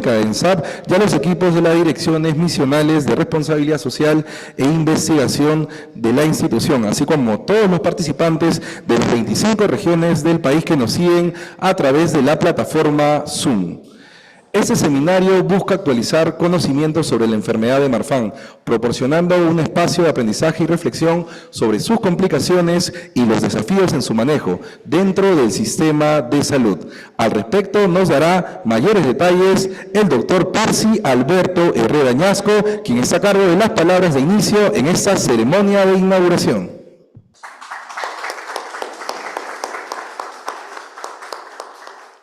de ENSAP y a los equipos de las direcciones misionales de responsabilidad social e investigación de la institución, así como todos los participantes de las 25 regiones del país que nos siguen a través de la plataforma Zoom. Este seminario busca actualizar conocimientos sobre la enfermedad de Marfan, proporcionando un espacio de aprendizaje y reflexión sobre sus complicaciones y los desafíos en su manejo dentro del sistema de salud. Al respecto nos dará mayores detalles el doctor Percy Alberto Herrera Añasco, quien está a cargo de las palabras de inicio en esta ceremonia de inauguración.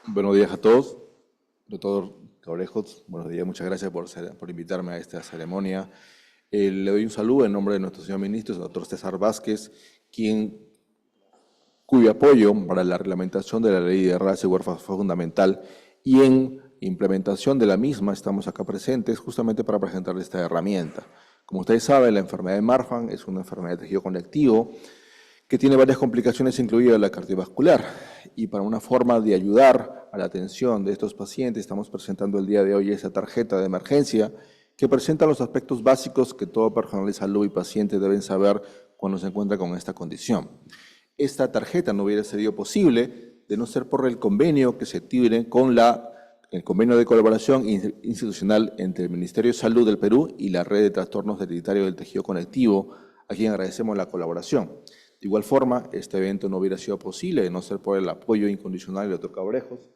Buenos días a todos. Doctor Cabrejos, buenos días, muchas gracias por invitarme a esta ceremonia. Le doy un saludo en nombre de nuestro señor ministro, el doctor César Vázquez, cuyo apoyo para la reglamentación de la ley de raza y huérfanos fue fundamental, y en implementación de la misma estamos acá presentes justamente para presentarles esta herramienta. Como ustedes saben, la enfermedad de Marfan es una enfermedad de tejido conectivo que tiene varias complicaciones, incluida la cardiovascular, y para una forma de ayudar a la atención de estos pacientes, estamos presentando el día de hoy esa tarjeta de emergencia que presenta los aspectos básicos que todo personal de salud y paciente deben saber cuando se encuentra con esta condición. Esta tarjeta no hubiera sido posible de no ser por el convenio que se tiene con el convenio de colaboración institucional entre el Ministerio de Salud del Perú y la Red de Trastornos Hereditarios del Tejido Conectivo, a quien agradecemos la colaboración. De igual forma, este evento no hubiera sido posible de no ser por el apoyo incondicional del doctor Cabrejos,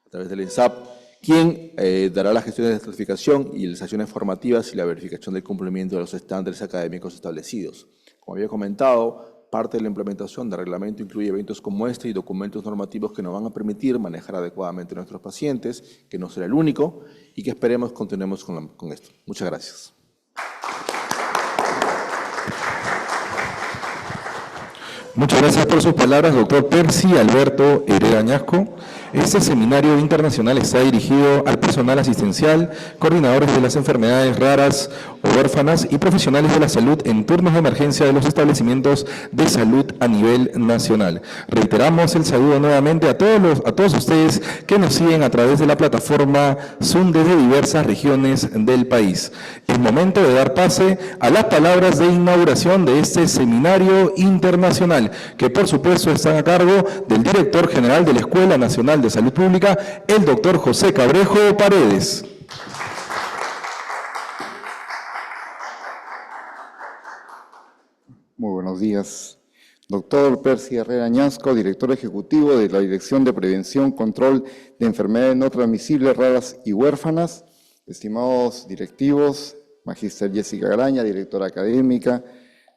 a través del ENSAP, quien dará las gestiones de certificación y las acciones formativas y la verificación del cumplimiento de los estándares académicos establecidos. Como había comentado, parte de la implementación del reglamento incluye eventos como este y documentos normativos que nos van a permitir manejar adecuadamente a nuestros pacientes, que no será el único, y que esperemos continuemos con esto. Muchas gracias. Muchas gracias por sus palabras, doctor Percy Alberto Herrera Añasco. Este seminario internacional está dirigido al personal asistencial, coordinadores de las enfermedades raras o huérfanas y profesionales de la salud en turnos de emergencia de los establecimientos de salud a nivel nacional. Reiteramos el saludo nuevamente a todos ustedes que nos siguen a través de la plataforma Zoom desde diversas regiones del país. Es momento de dar pase a las palabras de inauguración de este seminario internacional, que por supuesto están a cargo del director general de la Escuela Nacional de Salud Pública, el doctor José Cabrejo Paredes. Muy buenos días. Doctor Percy Herrera Añasco, director ejecutivo de la Dirección de Prevención, Control de Enfermedades No Transmisibles, Raras y Huérfanas. Estimados directivos, Magíster Jessica Graña, directora académica,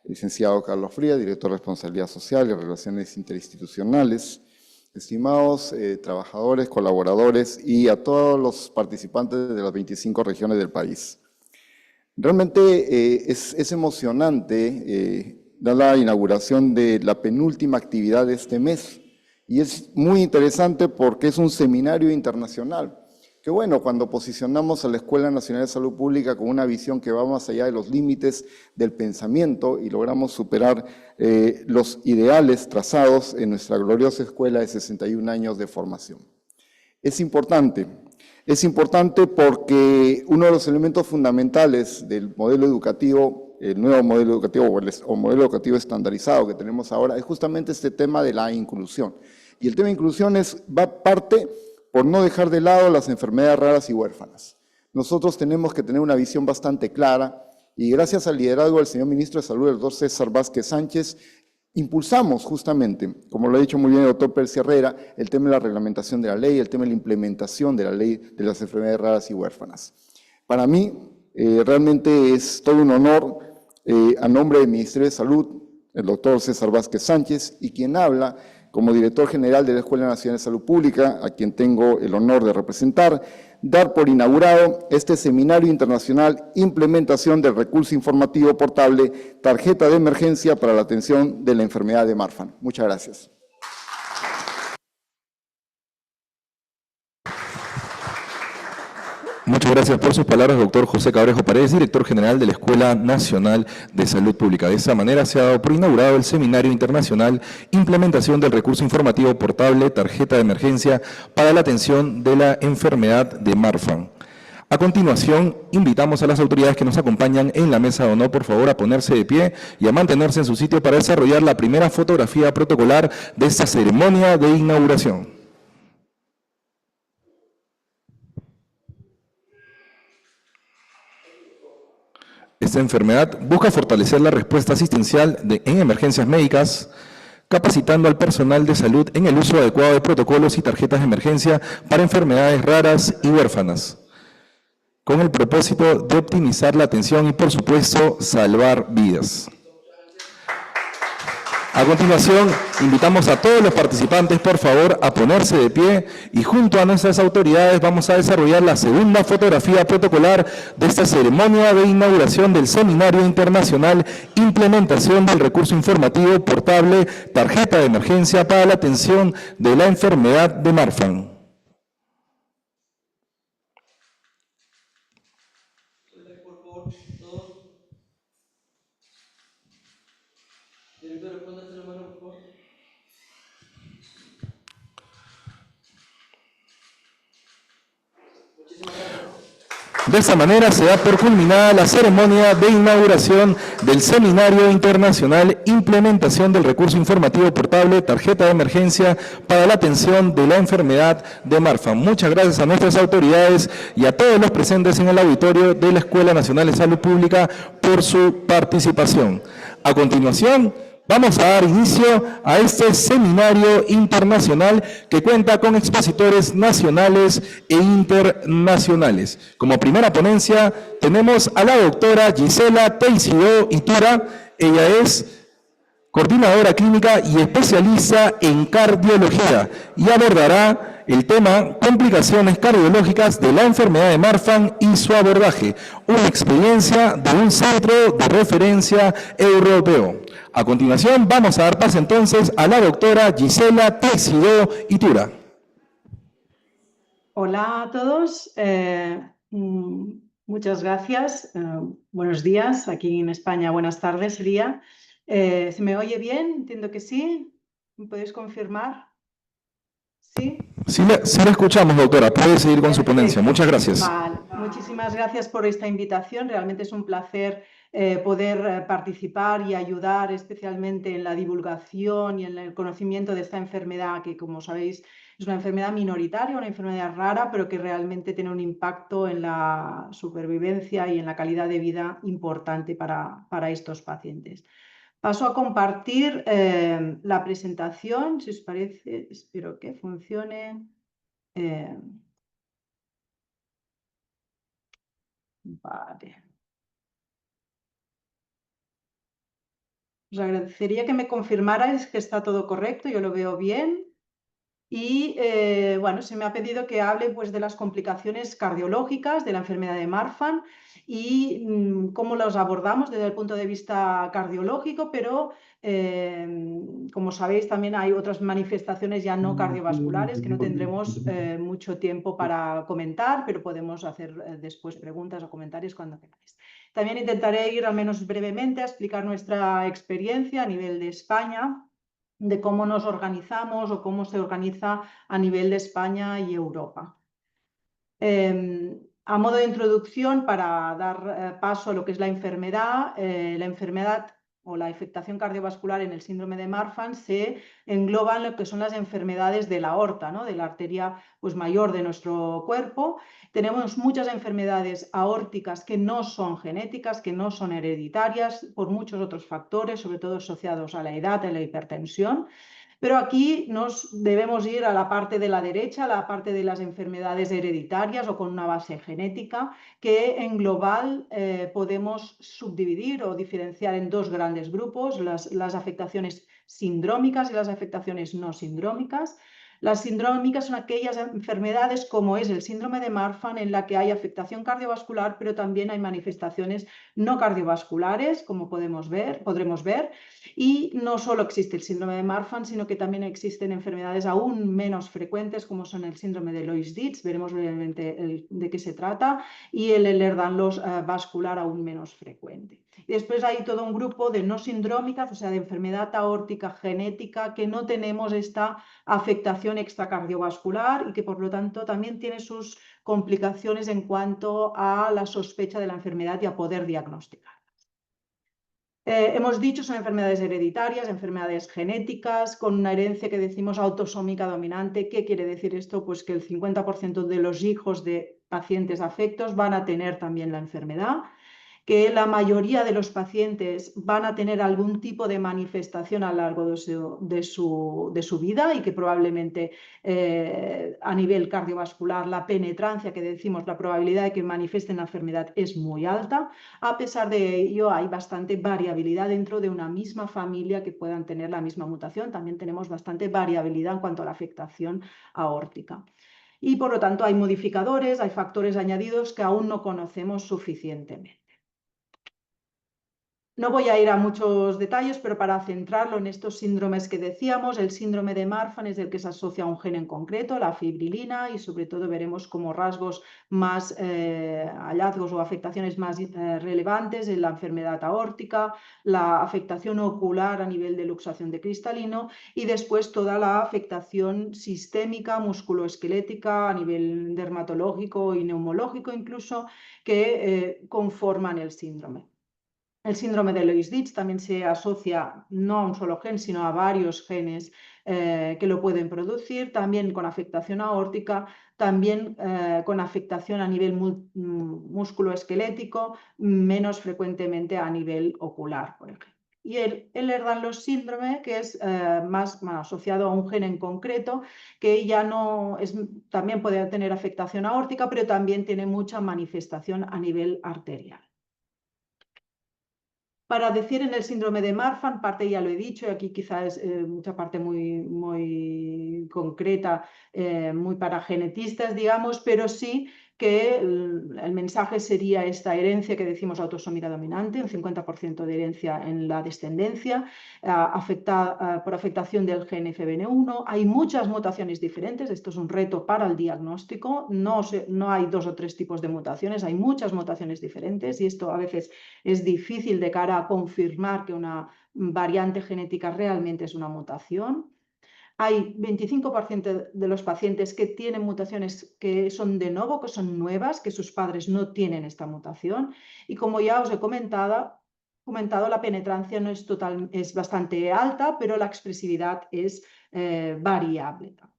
licenciado Carlos Frías, director de Responsabilidad Social y Relaciones Interinstitucionales, estimados trabajadores, colaboradores y a todos los participantes de las 25 regiones del país. Realmente es emocionante dar la inauguración de la penúltima actividad de este mes y es muy interesante porque es un seminario internacional. Que bueno, cuando posicionamos a la Escuela Nacional de Salud Pública con una visión que va más allá de los límites del pensamiento y logramos superar los ideales trazados en nuestra gloriosa escuela de 61 años de formación. Es importante porque uno de los elementos fundamentales del modelo educativo, el nuevo modelo educativo o modelo educativo estandarizado que tenemos ahora, es justamente este tema de la inclusión. Y el tema de inclusión va parte por no dejar de lado las enfermedades raras y huérfanas. Nosotros tenemos que tener una visión bastante clara y gracias al liderazgo del señor ministro de Salud, el doctor César Vázquez Sánchez, impulsamos justamente, como lo ha dicho muy bien el doctor Percy Herrera, el tema de la reglamentación de la ley, el tema de la implementación de la ley de las enfermedades raras y huérfanas. Para mí, realmente es todo un honor, a nombre del Ministerio de Salud, el doctor César Vázquez Sánchez, y quien habla como director general de la Escuela Nacional de Salud Pública, a quien tengo el honor de representar, dar por inaugurado este Seminario Internacional Implementación del Recurso Informativo Portable, Tarjeta de Emergencia para la Atención de la Enfermedad de Marfan. Muchas gracias. Muchas gracias por sus palabras, doctor José Cabrejo Paredes, director general de la Escuela Nacional de Salud Pública. De esa manera se ha dado por inaugurado el Seminario Internacional Implementación del Recurso Informativo Portable, Tarjeta de Emergencia para la Atención de la Enfermedad de Marfan. A continuación, invitamos a las autoridades que nos acompañan en la mesa de honor, por favor, a ponerse de pie y a mantenerse en su sitio para desarrollar la primera fotografía protocolar de esta ceremonia de inauguración. Esta enfermedad busca fortalecer la respuesta asistencial en emergencias médicas, capacitando al personal de salud en el uso adecuado de protocolos y tarjetas de emergencia para enfermedades raras y huérfanas, con el propósito de optimizar la atención y, por supuesto, salvar vidas. A continuación, invitamos a todos los participantes, por favor, a ponerse de pie y junto a nuestras autoridades vamos a desarrollar la segunda fotografía protocolar de esta ceremonia de inauguración del Seminario Internacional Implementación del Recurso Informativo Portable Tarjeta de Emergencia para la Atención de la Enfermedad de Marfan. De esta manera se da por culminada la ceremonia de inauguración del Seminario Internacional Implementación del Recurso Informativo Portable Tarjeta de Emergencia para la Atención de la Enfermedad de Marfan. Muchas gracias a nuestras autoridades y a todos los presentes en el auditorio de la Escuela Nacional de Salud Pública por su participación. A continuación, vamos a dar inicio a este seminario internacional que cuenta con expositores nacionales e internacionales. Como primera ponencia tenemos a la doctora Gisela Teixido Itura. Ella es coordinadora clínica y especialista en cardiología y abordará el tema complicaciones cardiológicas de la enfermedad de Marfan y su abordaje, una experiencia de un centro de referencia europeo. A continuación vamos a dar paso entonces a la doctora Gisela Teixido Itura. Hola a todos, muchas gracias, buenos días, aquí en España buenas tardes sería. ¿Se me oye bien? Entiendo que sí. ¿Me podéis confirmar? ¿Sí? Sí la escuchamos, doctora. Puede seguir con su ponencia. Muchas gracias. Vale. Muchísimas gracias por esta invitación. Realmente es un placer poder participar y ayudar especialmente en la divulgación y en el conocimiento de esta enfermedad que, como sabéis, es una enfermedad minoritaria, una enfermedad rara, pero que realmente tiene un impacto en la supervivencia y en la calidad de vida importante para estos pacientes. Paso a compartir la presentación, si os parece, espero que funcione. Vale. Os agradecería que me confirmarais que está todo correcto, yo lo veo bien. Y bueno, se me ha pedido que hable pues, de las complicaciones cardiológicas de la enfermedad de Marfan y cómo las abordamos desde el punto de vista cardiológico, pero como sabéis también hay otras manifestaciones ya no cardiovasculares que no tendremos mucho tiempo para comentar, pero podemos hacer después preguntas o comentarios cuando queráis. También intentaré ir al menos brevemente a explicar nuestra experiencia a nivel de España, de cómo nos organizamos o cómo se organiza a nivel de España y Europa. A modo de introducción, para dar paso a lo que es la enfermedad o la afectación cardiovascular en el síndrome de Marfan se engloba en lo que son las enfermedades de la aorta, ¿no? De la arteria pues, mayor de nuestro cuerpo. Tenemos muchas enfermedades aórticas que no son genéticas, que no son hereditarias, por muchos otros factores, sobre todo asociados a la edad, a la hipertensión. Pero aquí nos debemos ir a la parte de la derecha, a la parte de las enfermedades hereditarias o con una base genética, que en global podemos subdividir o diferenciar en dos grandes grupos, las afectaciones sindrómicas y las afectaciones no sindrómicas. Las sindrómicas son aquellas enfermedades como es el síndrome de Marfan en la que hay afectación cardiovascular, pero también hay manifestaciones no cardiovasculares, como podremos ver. Y no solo existe el síndrome de Marfan, sino que también existen enfermedades aún menos frecuentes, como son el síndrome de Loeys-Dietz, veremos brevemente de qué se trata, y el Ehlers-Danlos vascular aún menos frecuente. Y después hay todo un grupo de no sindrómicas, o sea, de enfermedad aórtica genética, que no tenemos esta afectación extracardiovascular y que por lo tanto también tiene sus complicaciones en cuanto a la sospecha de la enfermedad y a poder diagnosticar. Hemos dicho, son enfermedades hereditarias, enfermedades genéticas, con una herencia que decimos autosómica dominante. ¿Qué quiere decir esto? Pues que el 50% de los hijos de pacientes afectos van a tener también la enfermedad, que la mayoría de los pacientes van a tener algún tipo de manifestación a lo largo de su vida y que probablemente a nivel cardiovascular la penetrancia que decimos, la probabilidad de que manifiesten la enfermedad es muy alta. A pesar de ello, hay bastante variabilidad dentro de una misma familia que puedan tener la misma mutación. También tenemos bastante variabilidad en cuanto a la afectación aórtica. Y por lo tanto hay modificadores, hay factores añadidos que aún no conocemos suficientemente. No voy a ir a muchos detalles, pero para centrarlo en estos síndromes que decíamos, el síndrome de Marfan es el que se asocia a un gen en concreto, la fibrilina, y sobre todo veremos como rasgos más, hallazgos o afectaciones más relevantes en la enfermedad aórtica, la afectación ocular a nivel de luxación de cristalino y después toda la afectación sistémica, musculoesquelética, a nivel dermatológico y neumológico incluso, que conforman el síndrome. El síndrome de Loeys-Dietz también se asocia no a un solo gen, sino a varios genes que lo pueden producir, también con afectación aórtica, también con afectación a nivel músculo-esquelético, menos frecuentemente a nivel ocular, por ejemplo. Y el Ehlers-Danlos síndrome, que es más asociado a un gen en concreto, que ya no es, también puede tener afectación aórtica, pero también tiene mucha manifestación a nivel arterial. Para decir en el síndrome de Marfan, parte ya lo he dicho, y aquí quizás es mucha parte muy concreta, muy para genetistas, digamos, pero sí que el mensaje sería esta herencia que decimos autosómica dominante, un 50% de herencia en la descendencia, por afectación del gen FBN1. Hay muchas mutaciones diferentes, esto es un reto para el diagnóstico, no hay 2 o 3 tipos de mutaciones, hay muchas mutaciones diferentes y esto a veces es difícil de cara a confirmar que una variante genética realmente es una mutación. Hay 25% de los pacientes que tienen mutaciones que son de novo, que son nuevas, que sus padres no tienen esta mutación. Y como ya os he comentado, la penetrancia no es bastante alta, pero la expresividad es variable también.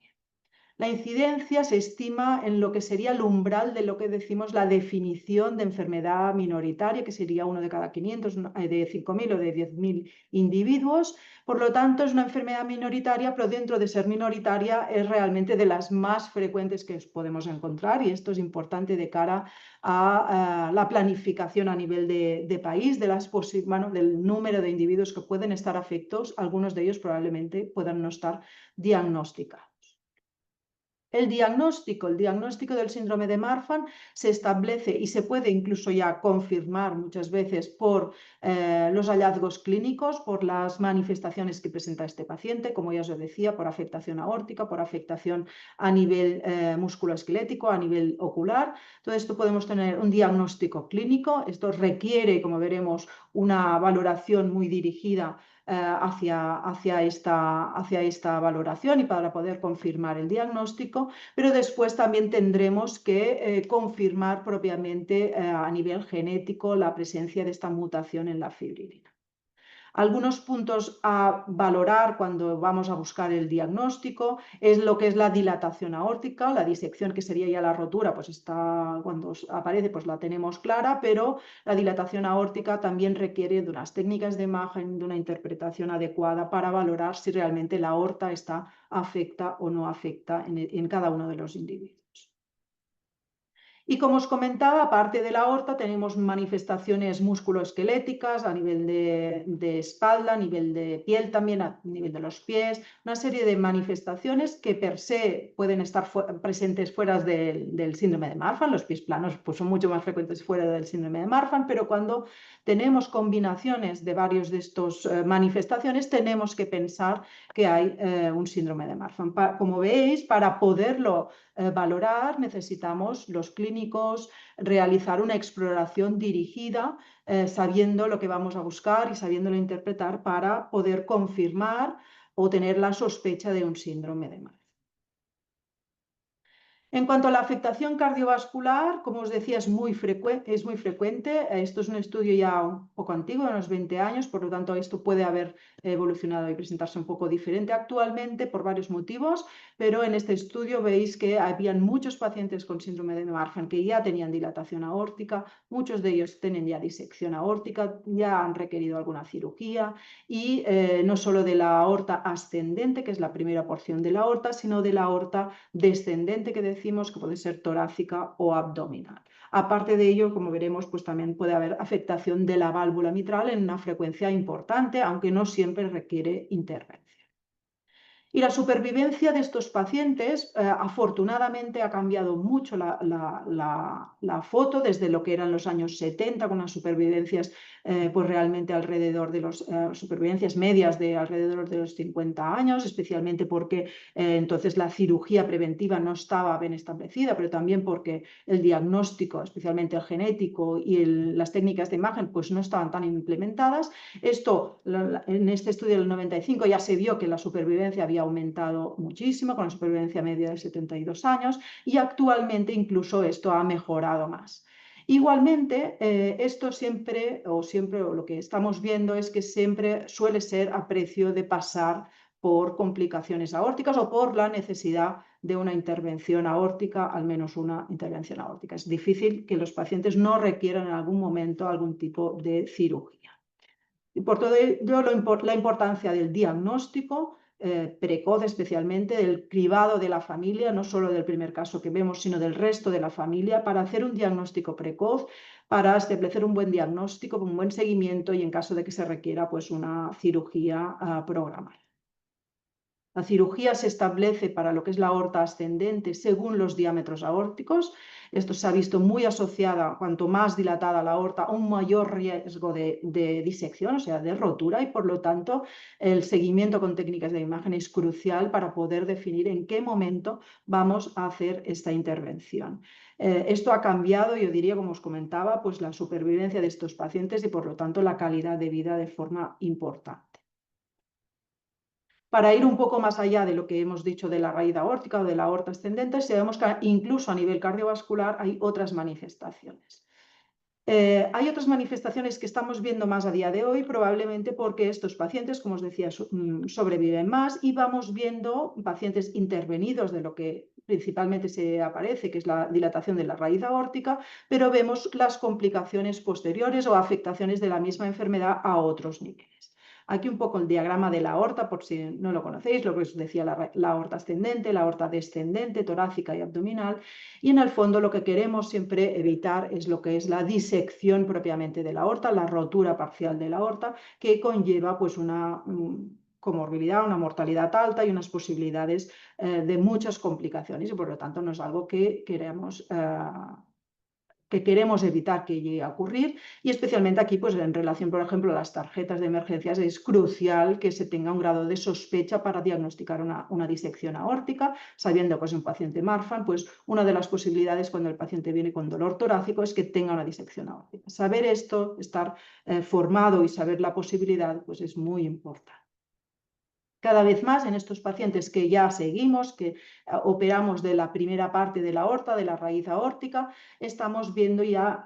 La incidencia se estima en lo que sería el umbral de lo que decimos la definición de enfermedad minoritaria, que sería uno de cada 500, de 5.000 o de 10.000 individuos. Por lo tanto, es una enfermedad minoritaria, pero dentro de ser minoritaria es realmente de las más frecuentes que podemos encontrar y esto es importante de cara a la planificación a nivel de país, del número de individuos que pueden estar afectos. Algunos de ellos probablemente puedan no estar diagnosticados. El diagnóstico del síndrome de Marfan se establece y se puede incluso ya confirmar muchas veces por los hallazgos clínicos, por las manifestaciones que presenta este paciente, como ya os decía, por afectación aórtica, por afectación a nivel musculoesquelético, a nivel ocular. Todo esto podemos tener un diagnóstico clínico. Esto requiere, como veremos, una valoración muy dirigida hacia esta valoración y para poder confirmar el diagnóstico, pero después también tendremos que confirmar propiamente a nivel genético la presencia de esta mutación en la fibrilina. Algunos puntos a valorar cuando vamos a buscar el diagnóstico es lo que es la dilatación aórtica, la disección que sería ya la rotura, pues cuando aparece pues la tenemos clara, pero la dilatación aórtica también requiere de unas técnicas de imagen, de una interpretación adecuada para valorar si realmente la aorta afecta o no afecta en cada uno de los individuos. Y como os comentaba, aparte de la aorta, tenemos manifestaciones musculoesqueléticas a nivel de espalda, a nivel de piel también, a nivel de los pies, una serie de manifestaciones que per se pueden estar presentes fuera del síndrome de Marfan. Los pies planos pues, son mucho más frecuentes fuera del síndrome de Marfan, pero cuando tenemos combinaciones de varios de estas manifestaciones, tenemos que pensar que hay un síndrome de Marfan. Como veis, para poderlo valorar, necesitamos los clínicos realizar una exploración dirigida, sabiendo lo que vamos a buscar y sabiéndolo interpretar para poder confirmar o tener la sospecha de un síndrome de Marfan. En cuanto a la afectación cardiovascular, como os decía, es muy frecuente. Esto es un estudio ya un poco antiguo, de unos 20 años, por lo tanto esto puede haber evolucionado y presentarse un poco diferente actualmente por varios motivos, pero en este estudio veis que habían muchos pacientes con síndrome de Marfan que ya tenían dilatación aórtica, muchos de ellos tienen ya disección aórtica, ya han requerido alguna cirugía y no solo de la aorta ascendente, que es la primera porción de la aorta, sino de la aorta descendente, que decimos que puede ser torácica o abdominal. Aparte de ello, como veremos, pues también puede haber afectación de la válvula mitral en una frecuencia importante, aunque no siempre requiere intervención. Y la supervivencia de estos pacientes, afortunadamente, ha cambiado mucho la foto desde lo que eran los años 70, con unas supervivencias pues realmente alrededor de los supervivencias medias de alrededor de los 50 años, especialmente porque entonces la cirugía preventiva no estaba bien establecida, pero también porque el diagnóstico, especialmente el genético y las técnicas de imagen, pues no estaban tan implementadas. Esto, en este estudio del 95 ya se vio que la supervivencia había aumentado muchísimo, con la supervivencia media de 72 años, y actualmente incluso esto ha mejorado más. Igualmente, esto siempre lo que estamos viendo es que siempre suele ser a precio de pasar por complicaciones aórticas o por la necesidad de una intervención aórtica, al menos una intervención aórtica. Es difícil que los pacientes no requieran en algún momento algún tipo de cirugía. Y por todo ello, la importancia del diagnóstico precoz, especialmente del cribado de la familia, no solo del primer caso que vemos, sino del resto de la familia, para hacer un diagnóstico precoz, para establecer un buen diagnóstico, un buen seguimiento y en caso de que se requiera pues una cirugía programada. La cirugía se establece para lo que es la aorta ascendente según los diámetros aórticos. Esto se ha visto muy asociada, cuanto más dilatada la aorta, a un mayor riesgo de disección, o sea, de rotura, y por lo tanto el seguimiento con técnicas de imagen es crucial para poder definir en qué momento vamos a hacer esta intervención. Esto ha cambiado, yo diría, como os comentaba, pues la supervivencia de estos pacientes y por lo tanto la calidad de vida de forma importante. Para ir un poco más allá de lo que hemos dicho de la raíz aórtica o de la aorta ascendente, sabemos que incluso a nivel cardiovascular hay otras manifestaciones. Hay otras manifestaciones que estamos viendo más a día de hoy, probablemente porque estos pacientes, como os decía, sobreviven más y vamos viendo pacientes intervenidos de lo que principalmente se aparece, que es la dilatación de la raíz aórtica, pero vemos las complicaciones posteriores o afectaciones de la misma enfermedad a otros niveles. Aquí un poco el diagrama de la aorta, por si no lo conocéis, lo que os decía, la aorta ascendente, la aorta descendente, torácica y abdominal. Y en el fondo lo que queremos siempre evitar es lo que es la disección propiamente de la aorta, la rotura parcial de la aorta, que conlleva pues una comorbilidad, una mortalidad alta y unas posibilidades de muchas complicaciones y por lo tanto no es algo que queremos evitar que llegue a ocurrir y especialmente aquí pues en relación por ejemplo a las tarjetas de emergencias es crucial que se tenga un grado de sospecha para diagnosticar una disección aórtica, sabiendo que es un paciente Marfan, pues una de las posibilidades cuando el paciente viene con dolor torácico es que tenga una disección aórtica. Saber esto, estar formado y saber la posibilidad pues es muy importante. Cada vez más en estos pacientes que ya seguimos, que operamos de la primera parte de la aorta, de la raíz aórtica, estamos viendo ya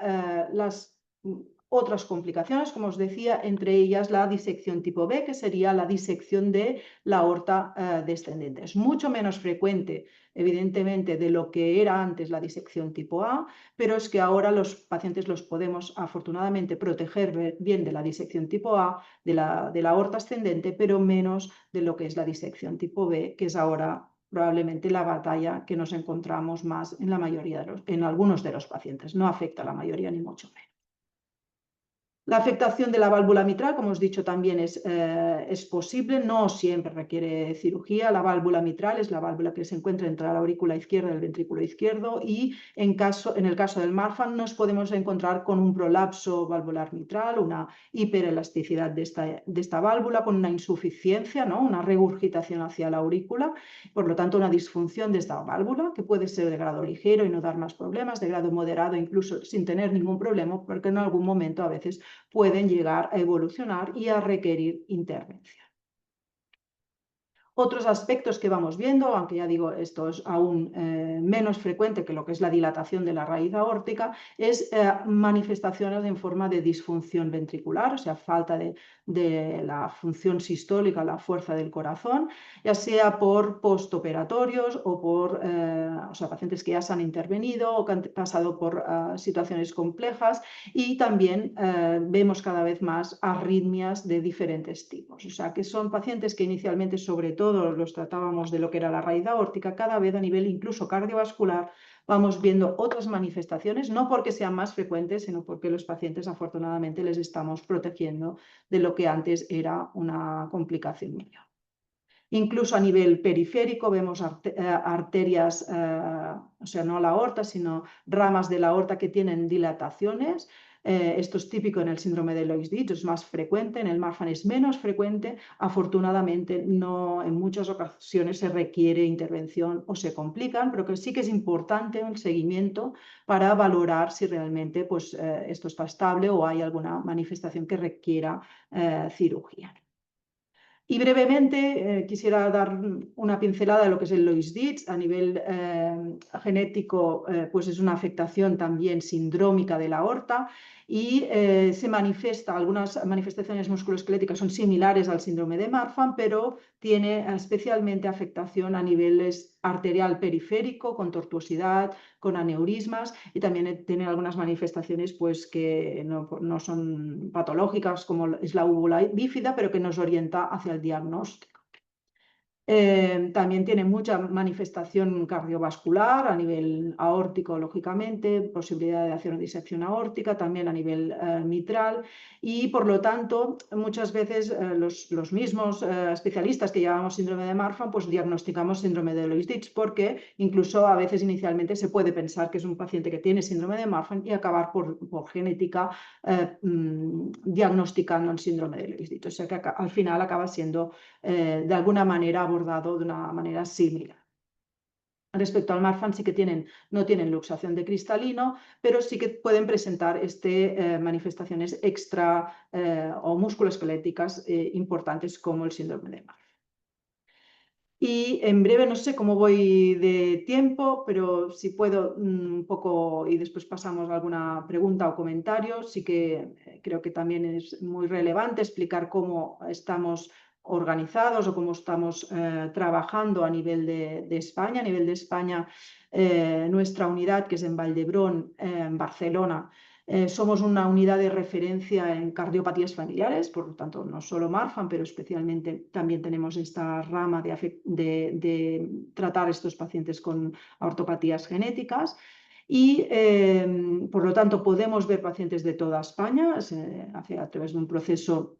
las otras complicaciones, como os decía, entre ellas la disección tipo B, que sería la disección de la aorta descendente. Es mucho menos frecuente, evidentemente, de lo que era antes la disección tipo A, pero es que ahora los pacientes los podemos afortunadamente proteger bien de la disección tipo A, de la aorta ascendente, pero menos de lo que es la disección tipo B, que es ahora probablemente la batalla que nos encontramos más en la mayoría en algunos de los pacientes. No afecta a la mayoría ni mucho menos. La afectación de la válvula mitral, como os he dicho, también es posible, no siempre requiere cirugía. La válvula mitral es la válvula que se encuentra entre la aurícula izquierda y el ventrículo izquierdo y en el caso del Marfan nos podemos encontrar con un prolapso valvular mitral, una hiperelasticidad de esta válvula, con una insuficiencia, ¿no? Una regurgitación hacia la aurícula, por lo tanto una disfunción de esta válvula que puede ser de grado ligero y no dar más problemas, de grado moderado incluso sin tener ningún problema, porque en algún momento a veces pueden llegar a evolucionar y a requerir intervención. Otros aspectos que vamos viendo, aunque ya digo, esto es aún menos frecuente que lo que es la dilatación de la raíz aórtica, es manifestaciones en forma de disfunción ventricular, o sea, falta de la función sistólica, la fuerza del corazón, ya sea por postoperatorios o por o sea, pacientes que ya se han intervenido o que han pasado por situaciones complejas, y también vemos cada vez más arritmias de diferentes tipos, o sea, que son pacientes que inicialmente sobre todo los tratábamos de lo que era la raíz aórtica, cada vez a nivel incluso cardiovascular vamos viendo otras manifestaciones, no porque sean más frecuentes, sino porque los pacientes afortunadamente les estamos protegiendo de lo que antes era una complicación mayor. Incluso a nivel periférico vemos arterias, o sea, no la aorta, sino ramas de la aorta que tienen dilataciones. Esto es típico en el síndrome de Loeys-Dietz, es más frecuente, en el Marfan es menos frecuente. Afortunadamente, no, en muchas ocasiones se requiere intervención o se complican, pero que sí que es importante el seguimiento para valorar si realmente pues, esto está estable o hay alguna manifestación que requiera cirugía. Y brevemente quisiera dar una pincelada de lo que es el Loeys-Dietz. A nivel genético, pues es una afectación también sindrómica de la aorta y se manifiesta, algunas manifestaciones musculoesqueléticas son similares al síndrome de Marfan, pero tiene especialmente afectación a niveles arterial periférico, con tortuosidad, con aneurismas, y también tiene algunas manifestaciones pues, que no son patológicas, como es la úvula bífida, pero que nos orienta hacia el diagnóstico. También tiene mucha manifestación cardiovascular a nivel aórtico, lógicamente, posibilidad de hacer una disección aórtica, también a nivel mitral, y por lo tanto muchas veces los mismos especialistas que llevamos síndrome de Marfan pues diagnosticamos síndrome de Loeys-Dietz, porque incluso a veces inicialmente se puede pensar que es un paciente que tiene síndrome de Marfan y acabar por genética diagnosticando el síndrome de Loeys-Dietz, o sea que al final acaba siendo de alguna manera abordado de una manera similar. Respecto al Marfan sí que no tienen luxación de cristalino, pero sí que pueden presentar manifestaciones extra o musculoesqueléticas importantes como el síndrome de Marfan. Y en breve, no sé cómo voy de tiempo, pero si puedo un poco y después pasamos a alguna pregunta o comentario, sí que creo que también es muy relevante explicar cómo estamos organizados o cómo estamos trabajando a nivel de España. A nivel de España, nuestra unidad, que es en Valdebrón, en Barcelona, somos una unidad de referencia en cardiopatías familiares, por lo tanto no solo Marfan, pero especialmente también tenemos esta rama de tratar a estos pacientes con aortopatías genéticas. Y por lo tanto podemos ver pacientes de toda España a través de un proceso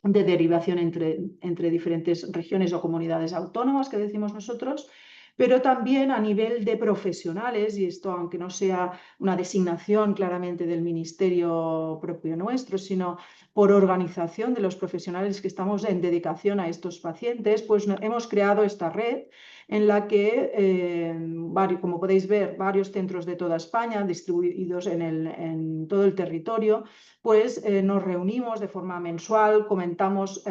de derivación entre diferentes regiones o comunidades autónomas, que decimos nosotros, pero también a nivel de profesionales, y esto aunque no sea una designación claramente del ministerio propio nuestro, sino por organización de los profesionales que estamos en dedicación a estos pacientes, pues hemos creado esta red en la que, como podéis ver, varios centros de toda España distribuidos en todo el territorio, pues nos reunimos de forma mensual, comentamos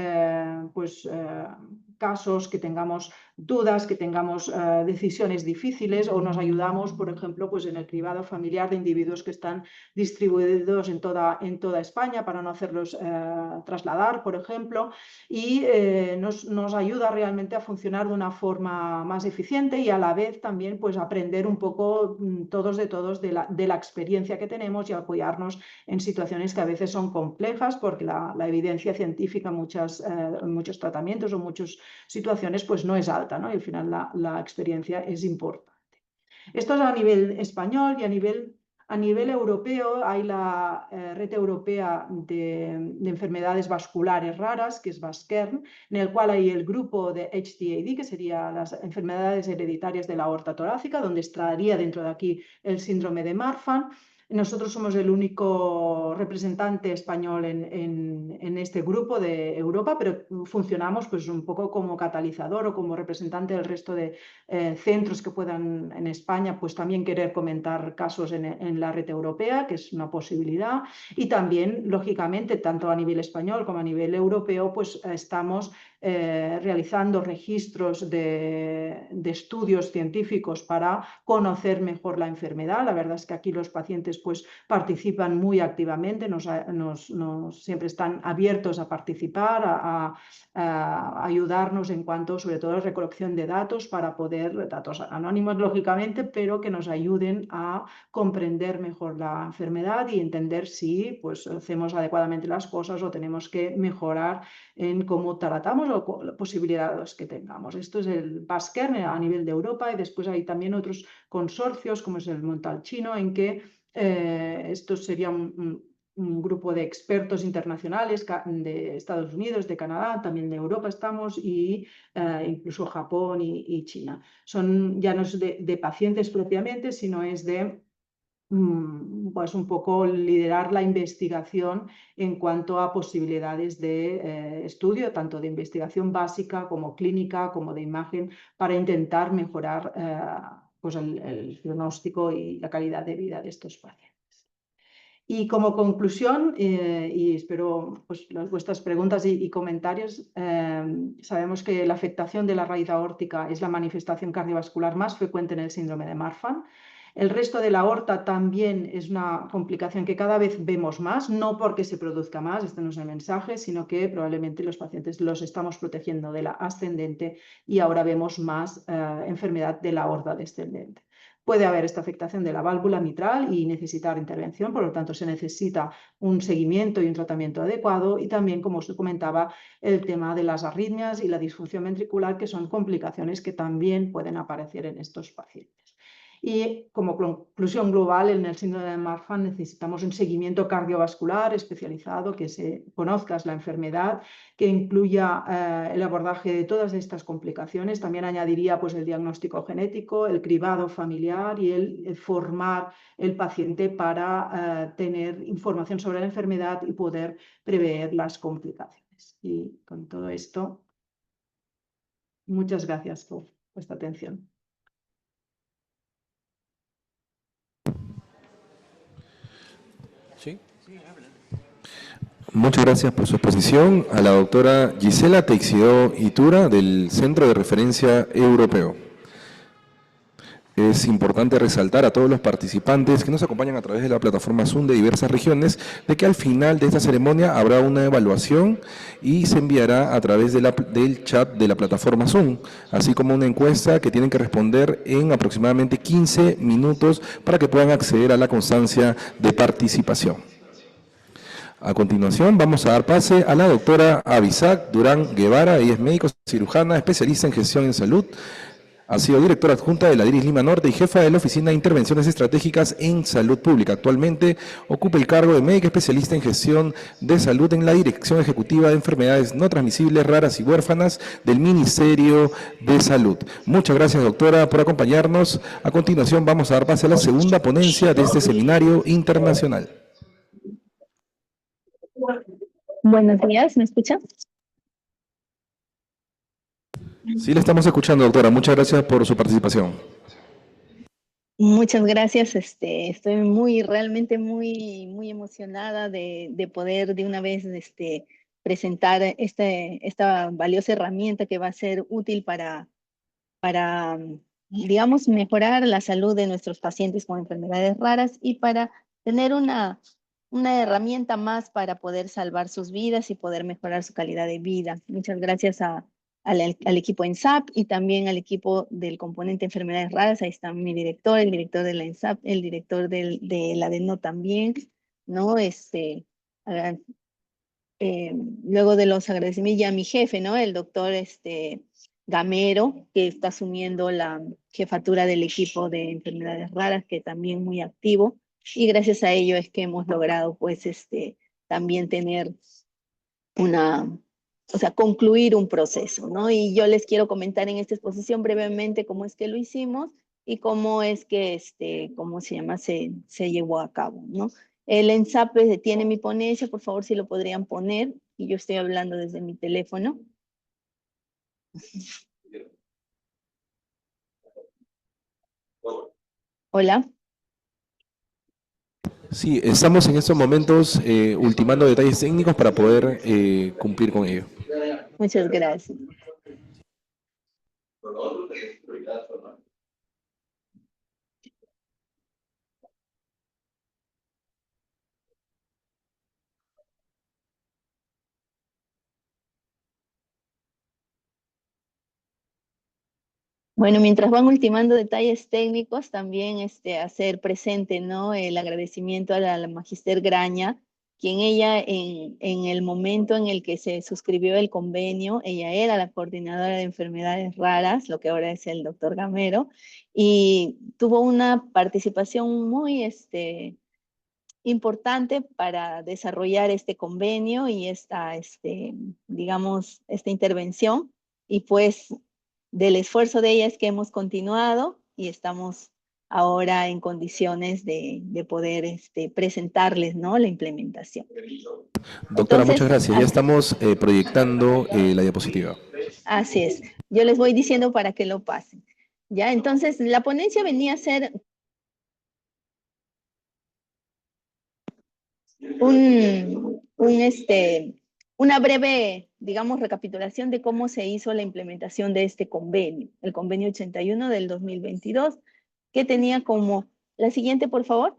casos, que tengamos dudas, que tengamos decisiones difíciles, o nos ayudamos, por ejemplo, pues en el cribado familiar de individuos que están distribuidos en toda España para no hacerlos trasladar, por ejemplo, y nos ayuda realmente a funcionar de una forma más eficiente y a la vez también pues aprender un poco todos de la experiencia que tenemos y apoyarnos en situaciones que a veces son complejas porque la evidencia científica en muchos tratamientos o muchas situaciones pues no es alta, ¿no? Y al final la experiencia es importante. Esto es a nivel español, y a nivel A nivel europeo hay la Red Europea de Enfermedades Vasculares Raras, que es VASCERN, en el cual hay el grupo de HTAD, que serían las enfermedades hereditarias de la aorta torácica, donde estaría dentro de aquí el síndrome de Marfan. Nosotros somos el único representante español en este grupo de Europa, pero funcionamos pues un poco como catalizador o como representante del resto de centros que puedan en España pues también querer comentar casos en la red europea, que es una posibilidad. Y también, lógicamente, tanto a nivel español como a nivel europeo, pues estamos realizando registros de estudios científicos para conocer mejor la enfermedad. La verdad es que aquí los pacientes pues participan muy activamente, siempre están abiertos a participar, a ayudarnos en cuanto sobre todo a la recolección de datos para poder, datos anónimos lógicamente, pero que nos ayuden a comprender mejor la enfermedad y entender si pues hacemos adecuadamente las cosas o tenemos que mejorar en cómo tratamos o posibilidades que tengamos. Esto es el VASCERN a nivel de Europa y después hay también otros consorcios como es el Montalcino en que esto sería un grupo de expertos internacionales de Estados Unidos, de Canadá, también de Europa estamos y incluso Japón y China. Ya no es de pacientes propiamente, sino es de pues un poco liderar la investigación en cuanto a posibilidades de estudio, tanto de investigación básica como clínica, como de imagen, para intentar mejorar pues el diagnóstico y la calidad de vida de estos pacientes. Y como conclusión, y espero pues, vuestras preguntas y comentarios, sabemos que la afectación de la raíz aórtica es la manifestación cardiovascular más frecuente en el síndrome de Marfan. El resto de la aorta también es una complicación que cada vez vemos más, no porque se produzca más, este no es el mensaje, sino que probablemente los pacientes los estamos protegiendo de la ascendente y ahora vemos más enfermedad de la aorta descendente. Puede haber esta afectación de la válvula mitral y necesitar intervención, por lo tanto se necesita un seguimiento y un tratamiento adecuado y también, como os comentaba, el tema de las arritmias y la disfunción ventricular, que son complicaciones que también pueden aparecer en estos pacientes. Y como conclusión global, en el síndrome de Marfan necesitamos un seguimiento cardiovascular especializado, que se conozca la enfermedad, que incluya el abordaje de todas estas complicaciones. También añadiría pues, el diagnóstico genético, el cribado familiar y el formar el paciente para tener información sobre la enfermedad y poder prever las complicaciones. Y con todo esto, muchas gracias por vuestra atención. ¿Sí? Muchas gracias por su exposición a la doctora Gisela Teixidó Itura del Centro de Referencia Europeo. Es importante resaltar a todos los participantes que nos acompañan a través de la plataforma Zoom de diversas regiones, de que al final de esta ceremonia habrá una evaluación y se enviará a través del chat de la plataforma Zoom, así como una encuesta que tienen que responder en aproximadamente 15 minutos para que puedan acceder a la constancia de participación. A continuación vamos a dar pase a la doctora Abisac Durán Guevara. Ella es médico cirujana, especialista en gestión en salud. Ha sido directora adjunta de la DIRIS Lima Norte y jefa de la Oficina de Intervenciones Estratégicas en Salud Pública. Actualmente ocupa el cargo de médica especialista en gestión de salud en la Dirección Ejecutiva de Enfermedades No Transmisibles, Raras y Huérfanas del Ministerio de Salud. Muchas gracias, doctora, por acompañarnos. A continuación vamos a dar pase a la segunda ponencia de este seminario internacional. Buenos días, ¿me escuchan? Sí, le estamos escuchando, doctora. Muchas gracias por su participación. Muchas gracias. Estoy realmente muy emocionada de poder de una vez presentar esta valiosa herramienta que va a ser útil para, digamos, mejorar la salud de nuestros pacientes con enfermedades raras y para tener una herramienta más para poder salvar sus vidas y poder mejorar su calidad de vida. Muchas gracias al equipo ENSAP y también al equipo del componente enfermedades raras. Ahí está mi director, el director de la ENSAP, el director de la DENO también, ¿no? Luego de los agradecimientos, ya mi jefe, ¿no? El doctor Gamero, que está asumiendo la jefatura del equipo de enfermedades raras, que también muy activo. y gracias a ello es que hemos logrado pues también tener o sea, concluir un proceso, ¿no? Y yo les quiero comentar en esta exposición brevemente cómo es que lo hicimos y cómo es que, ¿cómo se llama? Se llevó a cabo, ¿no? El ENSAPE tiene mi ponencia, por favor, si lo podrían poner, y yo estoy hablando desde mi teléfono. Hola. Sí, estamos en estos momentos ultimando detalles técnicos para poder cumplir con ello. Muchas gracias. Bueno, mientras van ultimando detalles técnicos, también hacer presente, ¿no? El agradecimiento a la Magister Graña, quien ella en el momento en el que se suscribió el convenio, ella era la coordinadora de enfermedades raras, lo que ahora es el doctor Gamero, y tuvo una participación muy importante para desarrollar este convenio y digamos, esta intervención. Y pues del esfuerzo de ella es que hemos continuado y estamos ahora en condiciones de poder presentarles, ¿no? La implementación. Doctora, muchas Entonces, gracias. Ya estamos proyectando la diapositiva. así es. Yo les voy diciendo para que lo pasen. Ya, entonces la ponencia venía a ser una breve, digamos, recapitulación de cómo se hizo la implementación de este convenio, el convenio 81 del 2022, que tenía como, la siguiente, por favor,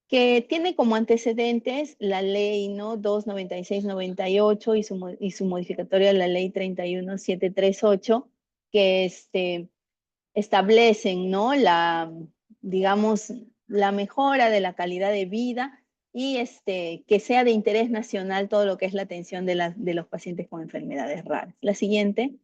que tiene como antecedentes la ley, ¿no? 296/98 y su modificatoria, la ley 31738, que establecen, ¿no? Digamos, la mejora de la calidad de vida y que sea de interés nacional todo lo que es la atención de los pacientes con enfermedades raras. La siguiente.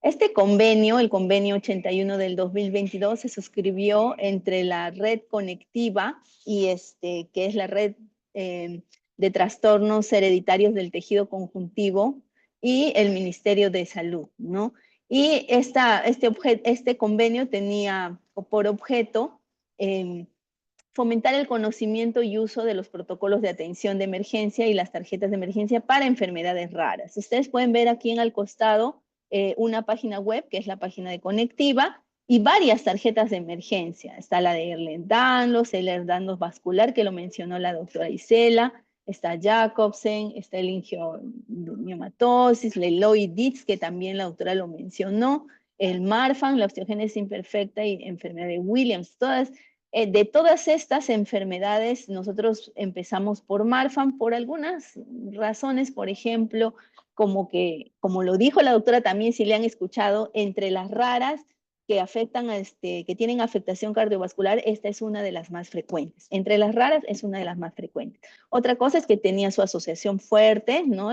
Este convenio, el convenio 81 del 2022, se suscribió entre la red conectiva y que es la red de trastornos hereditarios del tejido conjuntivo y el Ministerio de Salud, ¿no? Y este convenio tenía por objeto fomentar el conocimiento y uso de los protocolos de atención de emergencia y las tarjetas de emergencia para enfermedades raras. Ustedes pueden ver aquí en al costado una página web, que es la página de Conectiva, y varias tarjetas de emergencia. Está la de Ehlers-Danlos, el Ehlers-Danlos vascular, que lo mencionó la doctora Isela, está Jacobsen, está el angiomiomatosis, la Eloy-Ditz, que también la doctora lo mencionó, el Marfan, la osteogénesis imperfecta y enfermedad de Williams. De todas estas enfermedades, nosotros empezamos por Marfan por algunas razones, por ejemplo, como lo dijo la doctora también, si le han escuchado, entre las raras que afectan que tienen afectación cardiovascular, esta es una de las más frecuentes. Entre las raras es una de las más frecuentes. Otra cosa es que tenía su asociación fuerte, ¿no?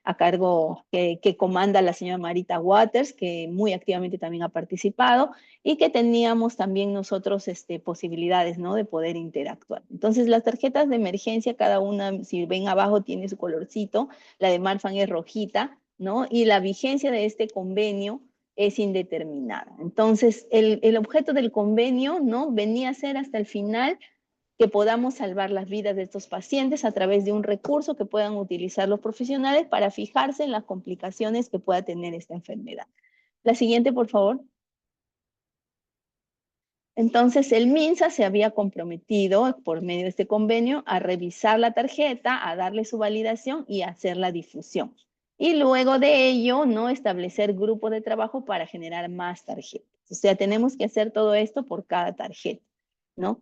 A cargo que comanda la señora Marita Waters, que muy activamente también ha participado, y que teníamos también nosotros posibilidades, ¿no? De poder interactuar. Entonces, las tarjetas de emergencia, cada una, si ven abajo, tiene su colorcito, la de Marfan es rojita, ¿no? Y la vigencia de este convenio es indeterminada. Entonces, el objeto del convenio, ¿no? Venía a ser hasta el final que podamos salvar las vidas de estos pacientes a través de un recurso que puedan utilizar los profesionales para fijarse en las complicaciones que pueda tener esta enfermedad. La siguiente, por favor. Entonces, el MINSA se había comprometido por medio de este convenio a revisar la tarjeta, a darle su validación y a hacer la difusión. Y luego de ello, ¿no? Establecer grupos de trabajo para generar más tarjetas. O sea, tenemos que hacer todo esto por cada tarjeta, ¿no?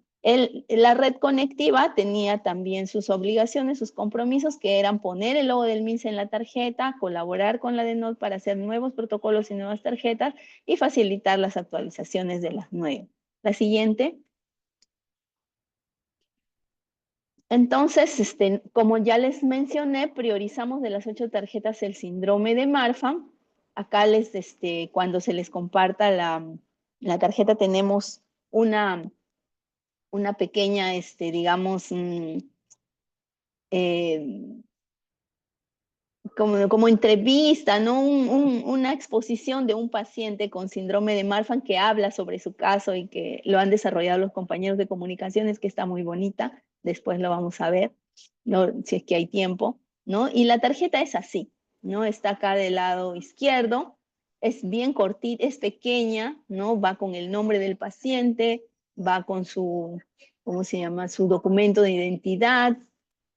La red conectiva tenía también sus obligaciones, sus compromisos, que eran poner el logo del MINSA en la tarjeta, colaborar con la DENOT para hacer nuevos protocolos y nuevas tarjetas y facilitar las actualizaciones de las nuevas. La siguiente. Entonces, como ya les mencioné, priorizamos de las 8 tarjetas el síndrome de Marfan acá cuando se les comparta la tarjeta tenemos una pequeña, digamos, como entrevista, ¿no? Una exposición de un paciente con síndrome de Marfan que habla sobre su caso y que lo han desarrollado los compañeros de comunicaciones, que está muy bonita. Después lo vamos a ver, ¿no? Si es que hay tiempo, ¿no? Y la tarjeta es así, ¿no? Está acá del lado izquierdo, es bien cortita, es pequeña, ¿no? Va con el nombre del paciente, va con ¿cómo se llama? Su documento de identidad,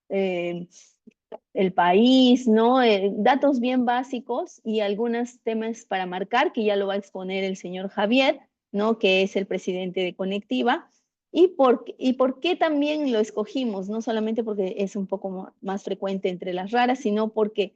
el país, ¿no? Datos bien básicos y algunos temas para marcar, que ya lo va a exponer el señor Javier, ¿no? Que es el presidente de Conectiva. ¿Y por qué también lo escogimos? No solamente porque es un poco más frecuente entre las raras, sino porque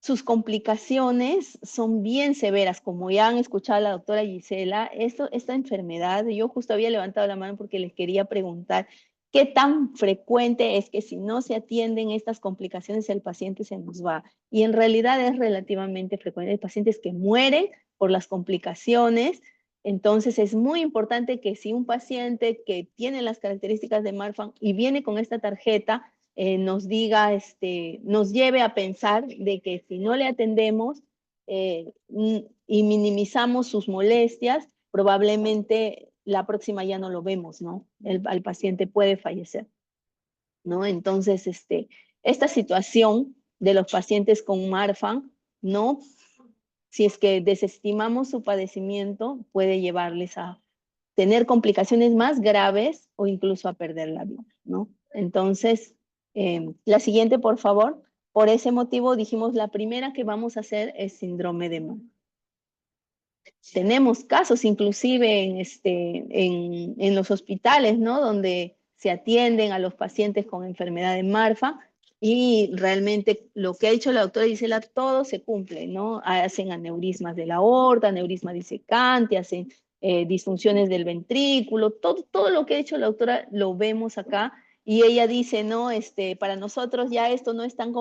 sus complicaciones son bien severas, como ya han escuchado a la doctora Gisela. Esta enfermedad, yo justo había levantado la mano porque les quería preguntar qué tan frecuente es que si no se atienden estas complicaciones el paciente se nos va. Y en realidad es relativamente frecuente. Hay pacientes que mueren por las complicaciones. Entonces es muy importante que si un paciente que tiene las características de Marfan y viene con esta tarjeta, nos diga, nos lleve a pensar de que si no le atendemos y minimizamos sus molestias, probablemente la próxima ya no lo vemos, ¿no? Al paciente puede fallecer, ¿no? Entonces, esta situación de los pacientes con Marfan, ¿no? Si es que desestimamos su padecimiento, puede llevarles a tener complicaciones más graves o incluso a perder la vida, ¿no? Entonces, la siguiente, por favor. Por ese motivo dijimos, la primera que vamos a hacer es síndrome de Marfan. Tenemos casos inclusive en los hospitales, ¿no? Donde se atienden a los pacientes con enfermedad de Marfan y realmente lo que ha dicho la doctora Gisela, todo se cumple, ¿no? Hacen aneurismas de la aorta, aneurisma disecante, hacen disfunciones del ventrículo, todo lo que ha dicho la doctora lo vemos acá. Y ella dice, no, para nosotros ya esto no es tan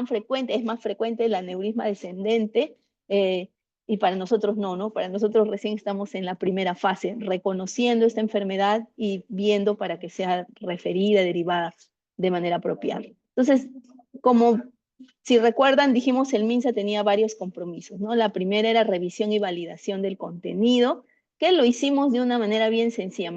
frecuente, es más frecuente el aneurisma descendente, y para nosotros no, ¿no? Para nosotros recién estamos en la primera fase, reconociendo esta enfermedad y viendo para que sea referida, derivada de manera apropiada. Entonces, como si recuerdan, dijimos el MINSA tenía varios compromisos, ¿no? La primera era revisión y validación del contenido, que lo hicimos de una manera bien sencilla.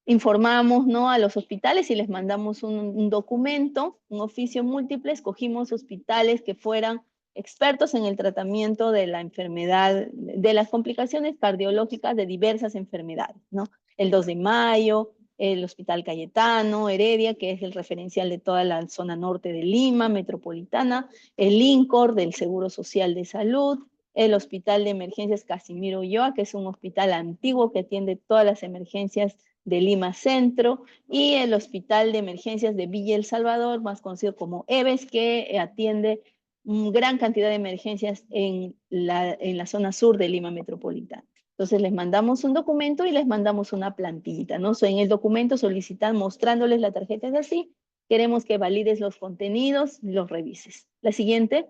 Informamos, ¿no? A los hospitales y les mandamos un documento, un oficio múltiple. Escogimos hospitales que fueran expertos en el tratamiento de la enfermedad, de las complicaciones cardiológicas de diversas enfermedades, ¿no? El 2 de Mayo, el Hospital Cayetano, Heredia, que es el referencial de toda la zona norte de Lima, metropolitana, el INCOR del Seguro Social de Salud, el Hospital de Emergencias Casimiro Ulloa, que es un hospital antiguo que atiende todas las emergencias de Lima Centro, y el Hospital de Emergencias de Villa El Salvador, más conocido como EVES, que atiende gran cantidad de emergencias en la zona sur de Lima Metropolitana. Entonces les mandamos un documento y les mandamos una plantillita, ¿no? En el documento solicitan mostrándoles la tarjeta de así, queremos que valides los contenidos, los revises. La siguiente.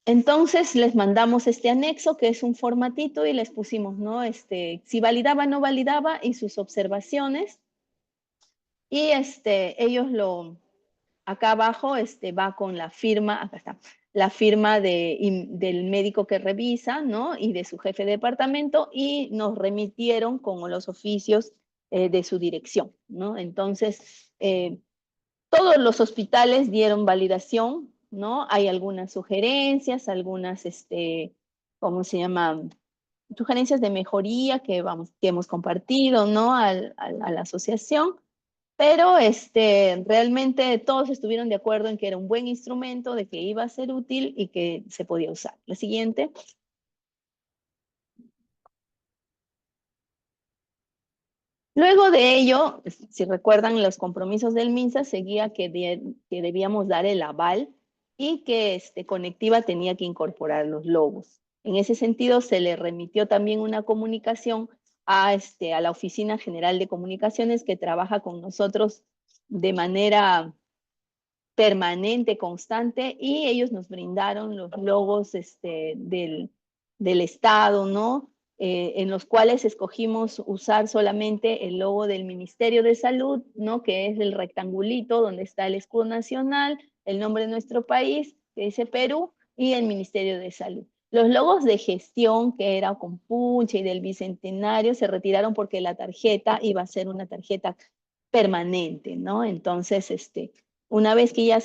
Entonces les mandamos este anexo, que es un formatito, y les pusimos, ¿no? Si validaba o no validaba y sus observaciones. Y acá abajo va con la firma, acá está, la firma del médico que revisa, ¿no? Y de su jefe de departamento, y nos remitieron con los oficios de su dirección, ¿no? Entonces, todos los hospitales dieron validación, ¿no? Hay algunas sugerencias, algunas, ¿cómo se llama? Sugerencias de mejoría que hemos compartido, ¿no? A la asociación, pero realmente todos estuvieron de acuerdo en que era un buen instrumento, de que iba a ser útil y que se podía usar. La siguiente. Luego de ello, si recuerdan los compromisos del MINSA, seguía que debíamos dar el aval y que Conectiva tenía que incorporar los logos. En ese sentido, se le remitió también una comunicación a la Oficina General de Comunicaciones, que trabaja con nosotros de manera permanente, constante, y ellos nos brindaron los logos del Estado, ¿no? En los cuales escogimos usar solamente el logo del Ministerio de Salud, ¿no? Que es el rectangulito donde está el escudo nacional, el nombre de nuestro país, que dice Perú, y el Ministerio de Salud. Los logos de gestión, que era con punche y del Bicentenario, se retiraron porque la tarjeta iba a ser una tarjeta permanente, ¿no? Entonces, una vez que ya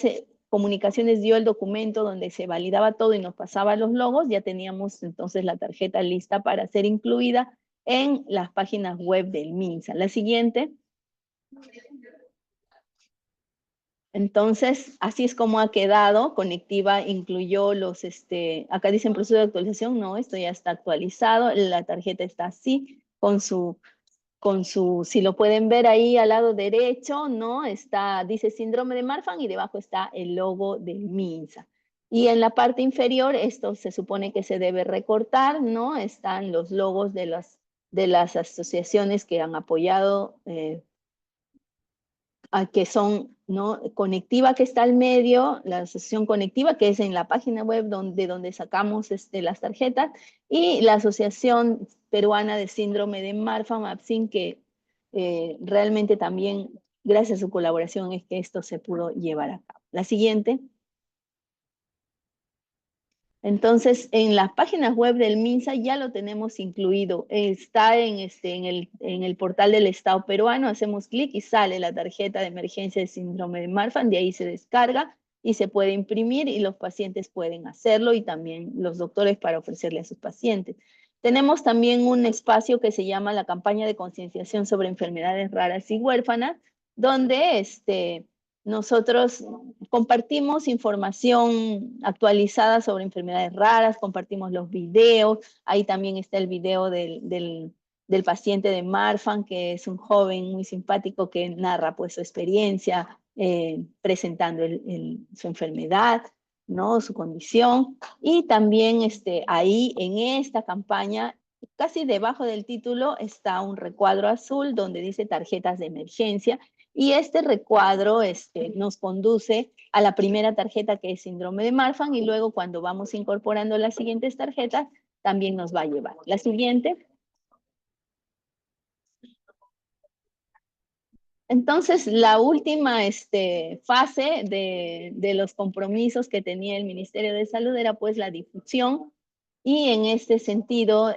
Comunicaciones dio el documento donde se validaba todo y nos pasaba los logos, ya teníamos entonces la tarjeta lista para ser incluida en las páginas web del MINSA. La siguiente. Entonces, así es como ha quedado. Conectiva incluyó los, acá dicen proceso de actualización, no, esto ya está actualizado, la tarjeta está así, si lo pueden ver ahí al lado derecho, ¿no? Dice síndrome de Marfan y debajo está el logo del MINSA. Y en la parte inferior, esto se supone que se debe recortar, ¿no? Están los logos de las asociaciones que han apoyado, que son, ¿no? Conectiva, que está al medio, la asociación Conectiva, que es en la página web donde sacamos las tarjetas, y la Asociación Peruana de Síndrome de Marfan, APSIN, que realmente también, gracias a su colaboración, es que esto se pudo llevar a cabo. La siguiente. Entonces, en las páginas web del MINSA ya lo tenemos incluido. Está en el portal del Estado peruano, hacemos clic y sale la tarjeta de emergencia de síndrome de Marfan, de ahí se descarga y se puede imprimir y los pacientes pueden hacerlo y también los doctores para ofrecerle a sus pacientes. Tenemos también un espacio que se llama la campaña de concienciación sobre enfermedades raras y huérfanas, donde nosotros compartimos información actualizada sobre enfermedades raras, compartimos los videos, ahí también está el video del paciente de Marfan, que es un joven muy simpático que narra pues su experiencia presentando su enfermedad, ¿no? Su condición, y también ahí en esta campaña, casi debajo del título está un recuadro azul donde dice tarjetas de emergencia, y este recuadro nos conduce a la primera tarjeta, que es síndrome de Marfan, y luego cuando vamos incorporando las siguientes tarjetas, también nos va a llevar. La siguiente. Entonces, la última fase de los compromisos que tenía el Ministerio de Salud era pues la difusión, y en este sentido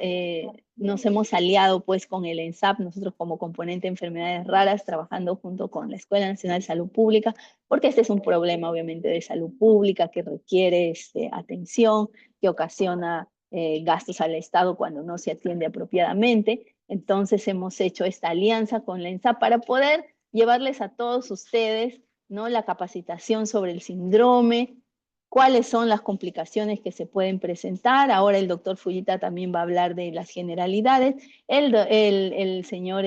nos hemos aliado pues con el ENSAP, nosotros como componente de enfermedades raras, trabajando junto con la Escuela Nacional de Salud Pública, porque este es un problema obviamente de salud pública que requiere atención, que ocasiona gastos al Estado cuando no se atiende apropiadamente. Entonces hemos hecho esta alianza con la ENSAP para poder llevarles a todos ustedes, ¿no? La capacitación sobre el síndrome, cuáles son las complicaciones que se pueden presentar. Ahora el doctor Fujita también va a hablar de las generalidades. El señor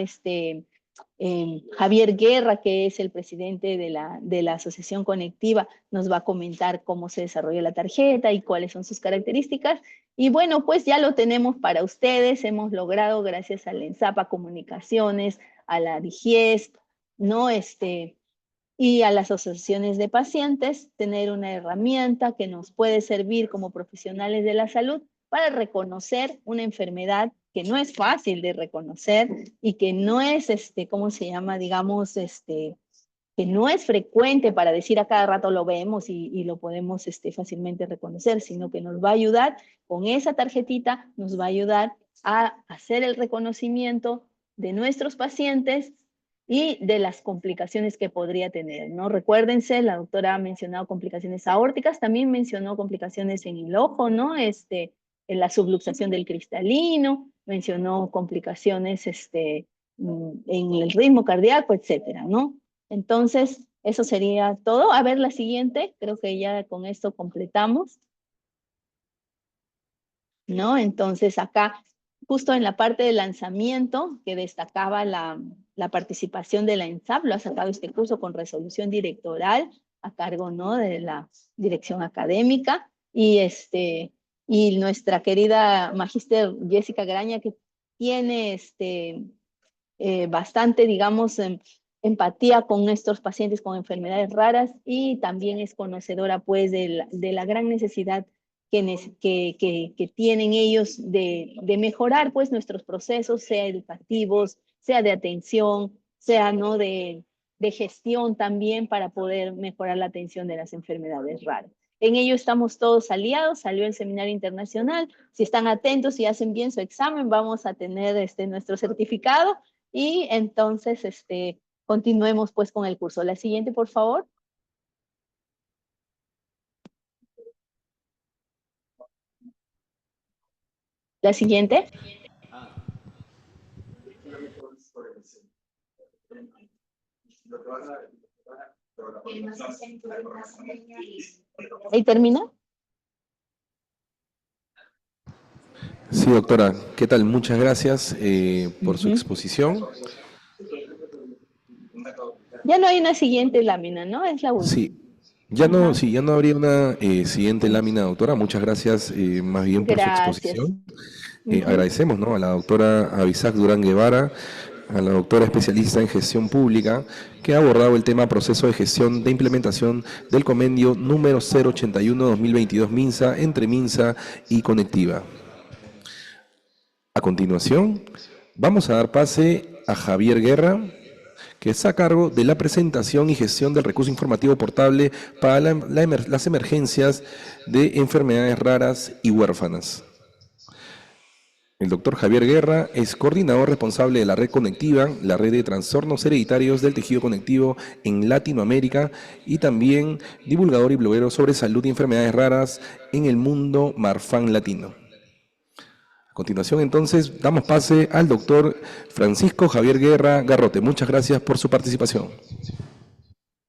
Javier Guerra, que es el presidente de la Asociación Conectiva, nos va a comentar cómo se desarrolla la tarjeta y cuáles son sus características. Y bueno, pues ya lo tenemos para ustedes. Hemos logrado, gracias al ENSAP, Comunicaciones, a la DIGIESP, ¿no? Y a las asociaciones de pacientes, tener una herramienta que nos puede servir como profesionales de la salud para reconocer una enfermedad que no es fácil de reconocer y que no es, ¿cómo se llama? Digamos, que no es frecuente para decir a cada rato lo vemos y lo podemos fácilmente reconocer, sino que nos va a ayudar con esa tarjetita, nos va a ayudar a hacer el reconocimiento de nuestros pacientes y de las complicaciones que podría tener, ¿no? Recuérdense, la doctora ha mencionado complicaciones aórticas, también mencionó complicaciones en el ojo, ¿no? En la subluxación del cristalino, mencionó complicaciones en el ritmo cardíaco, etcétera, ¿no? Entonces, eso sería todo. A ver, la siguiente, creo que ya con esto completamos, ¿no? Entonces, acá, justo en la parte de lanzamiento, que destacaba la participación de la ENSAP, lo ha sacado este curso con resolución directoral a cargo, ¿no? De la dirección académica, y nuestra querida magíster Jessica Graña, que tiene bastante, digamos, empatía con nuestros pacientes con enfermedades raras y también es conocedora pues de la gran necesidad que tienen ellos de mejorar pues nuestros procesos, sea educativos, sea de atención, sea ¿no? de gestión también para poder mejorar la atención de las enfermedades raras. En ello estamos todos aliados, salió el seminario internacional, si están atentos y hacen bien su examen, vamos a tener nuestro certificado y entonces continuemos pues con el curso. La siguiente, por favor. La siguiente. ¿Ahí termina? Sí, doctora, ¿qué tal? Muchas gracias por su exposición. Ya no hay una siguiente lámina, ¿no? Es la última. Sí, ya no, Ajá. sí, ya no habría una siguiente lámina, doctora. Muchas gracias más bien por su Gracias. exposición. Agradecemos, ¿no?, a la doctora Abisac Durán Guevara, a la doctora especialista en gestión pública, que ha abordado el tema proceso de gestión de implementación del convenio número 081-2022 MINSA entre MINSA y Conectiva. A continuación, vamos a dar pase a Javier Guerra, que está a cargo de la presentación y gestión del recurso informativo portable para las emergencias de enfermedades raras y huérfanas. El doctor Javier Guerra es coordinador responsable de la red conectiva, la red de trastornos hereditarios del tejido conectivo en Latinoamérica y también divulgador y bloguero sobre salud y enfermedades raras en el mundo Marfan latino. A continuación, entonces, damos pase al doctor Francisco Javier Guerra Garrote. Muchas gracias por su participación.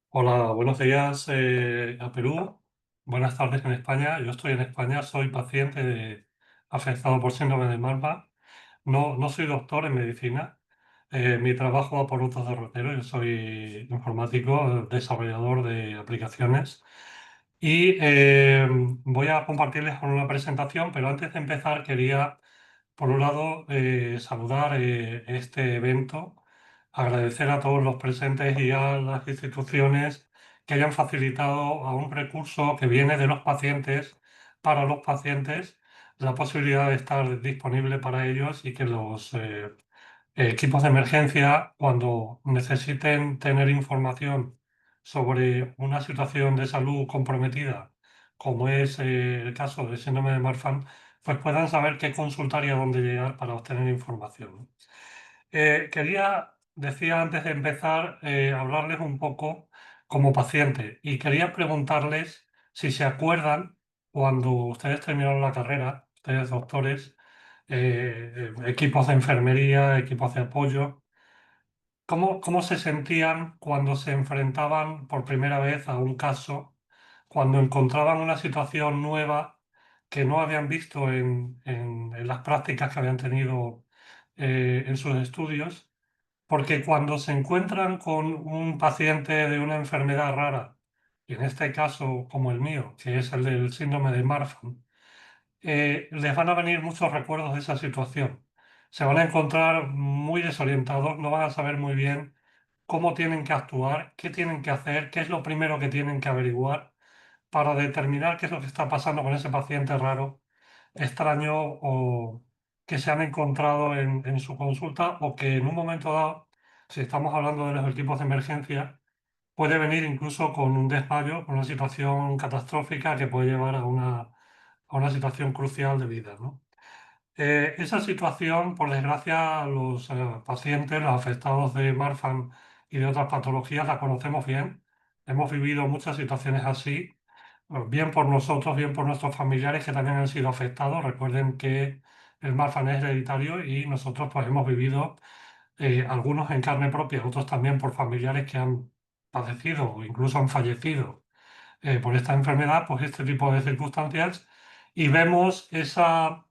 Hola, buenos días a Perú. Buenas tardes en España. Yo estoy en España, soy paciente afectado por síndrome de Marfan. No soy doctor en medicina. Mi trabajo va por otros derroteros. Yo soy informático, desarrollador de aplicaciones. Y voy a compartirles con una presentación, pero antes de empezar quería, por un lado, saludar este evento, agradecer a todos los presentes y a las instituciones que hayan facilitado a un recurso que viene de los pacientes, para los pacientes, la posibilidad de estar disponible para ellos y que los equipos de emergencia, cuando necesiten tener información sobre una situación de salud comprometida, como es el caso del síndrome de Marfan, pues puedan saber qué consultar y a dónde llegar para obtener información, ¿no? Decía antes de empezar, hablarles un poco como paciente y quería preguntarles si se acuerdan cuando ustedes terminaron la carrera, ustedes doctores, equipos de enfermería, equipos de apoyo, cómo se sentían cuando se enfrentaban por primera vez a un caso, cuando encontraban una situación nueva que no habían visto en las prácticas que habían tenido en sus estudios, porque cuando se encuentran con un paciente de una enfermedad rara, y en este caso como el mío, que es el del síndrome de Marfan, les van a venir muchos recuerdos de esa situación. Se van a encontrar muy desorientados, no van a saber muy bien cómo tienen que actuar, qué tienen que hacer, qué es lo primero que tienen que averiguar para determinar qué es lo que está pasando con ese paciente raro, extraño o que se han encontrado en su consulta o que en un momento dado, si estamos hablando de los equipos de emergencia, puede venir incluso con un desmayo, con una situación catastrófica que puede llevar a una situación crucial de vida, ¿no? Esa situación, por desgracia, los pacientes, los afectados de Marfan y de otras patologías la conocemos bien. Hemos vivido muchas situaciones así, bien por nosotros, bien por nuestros familiares que también han sido afectados. Recuerden que el Marfan es hereditario y nosotros pues hemos vivido algunos en carne propia, otros también por familiares que han padecido o incluso han fallecido por esta enfermedad, pues este tipo de circunstancias, y vemos esa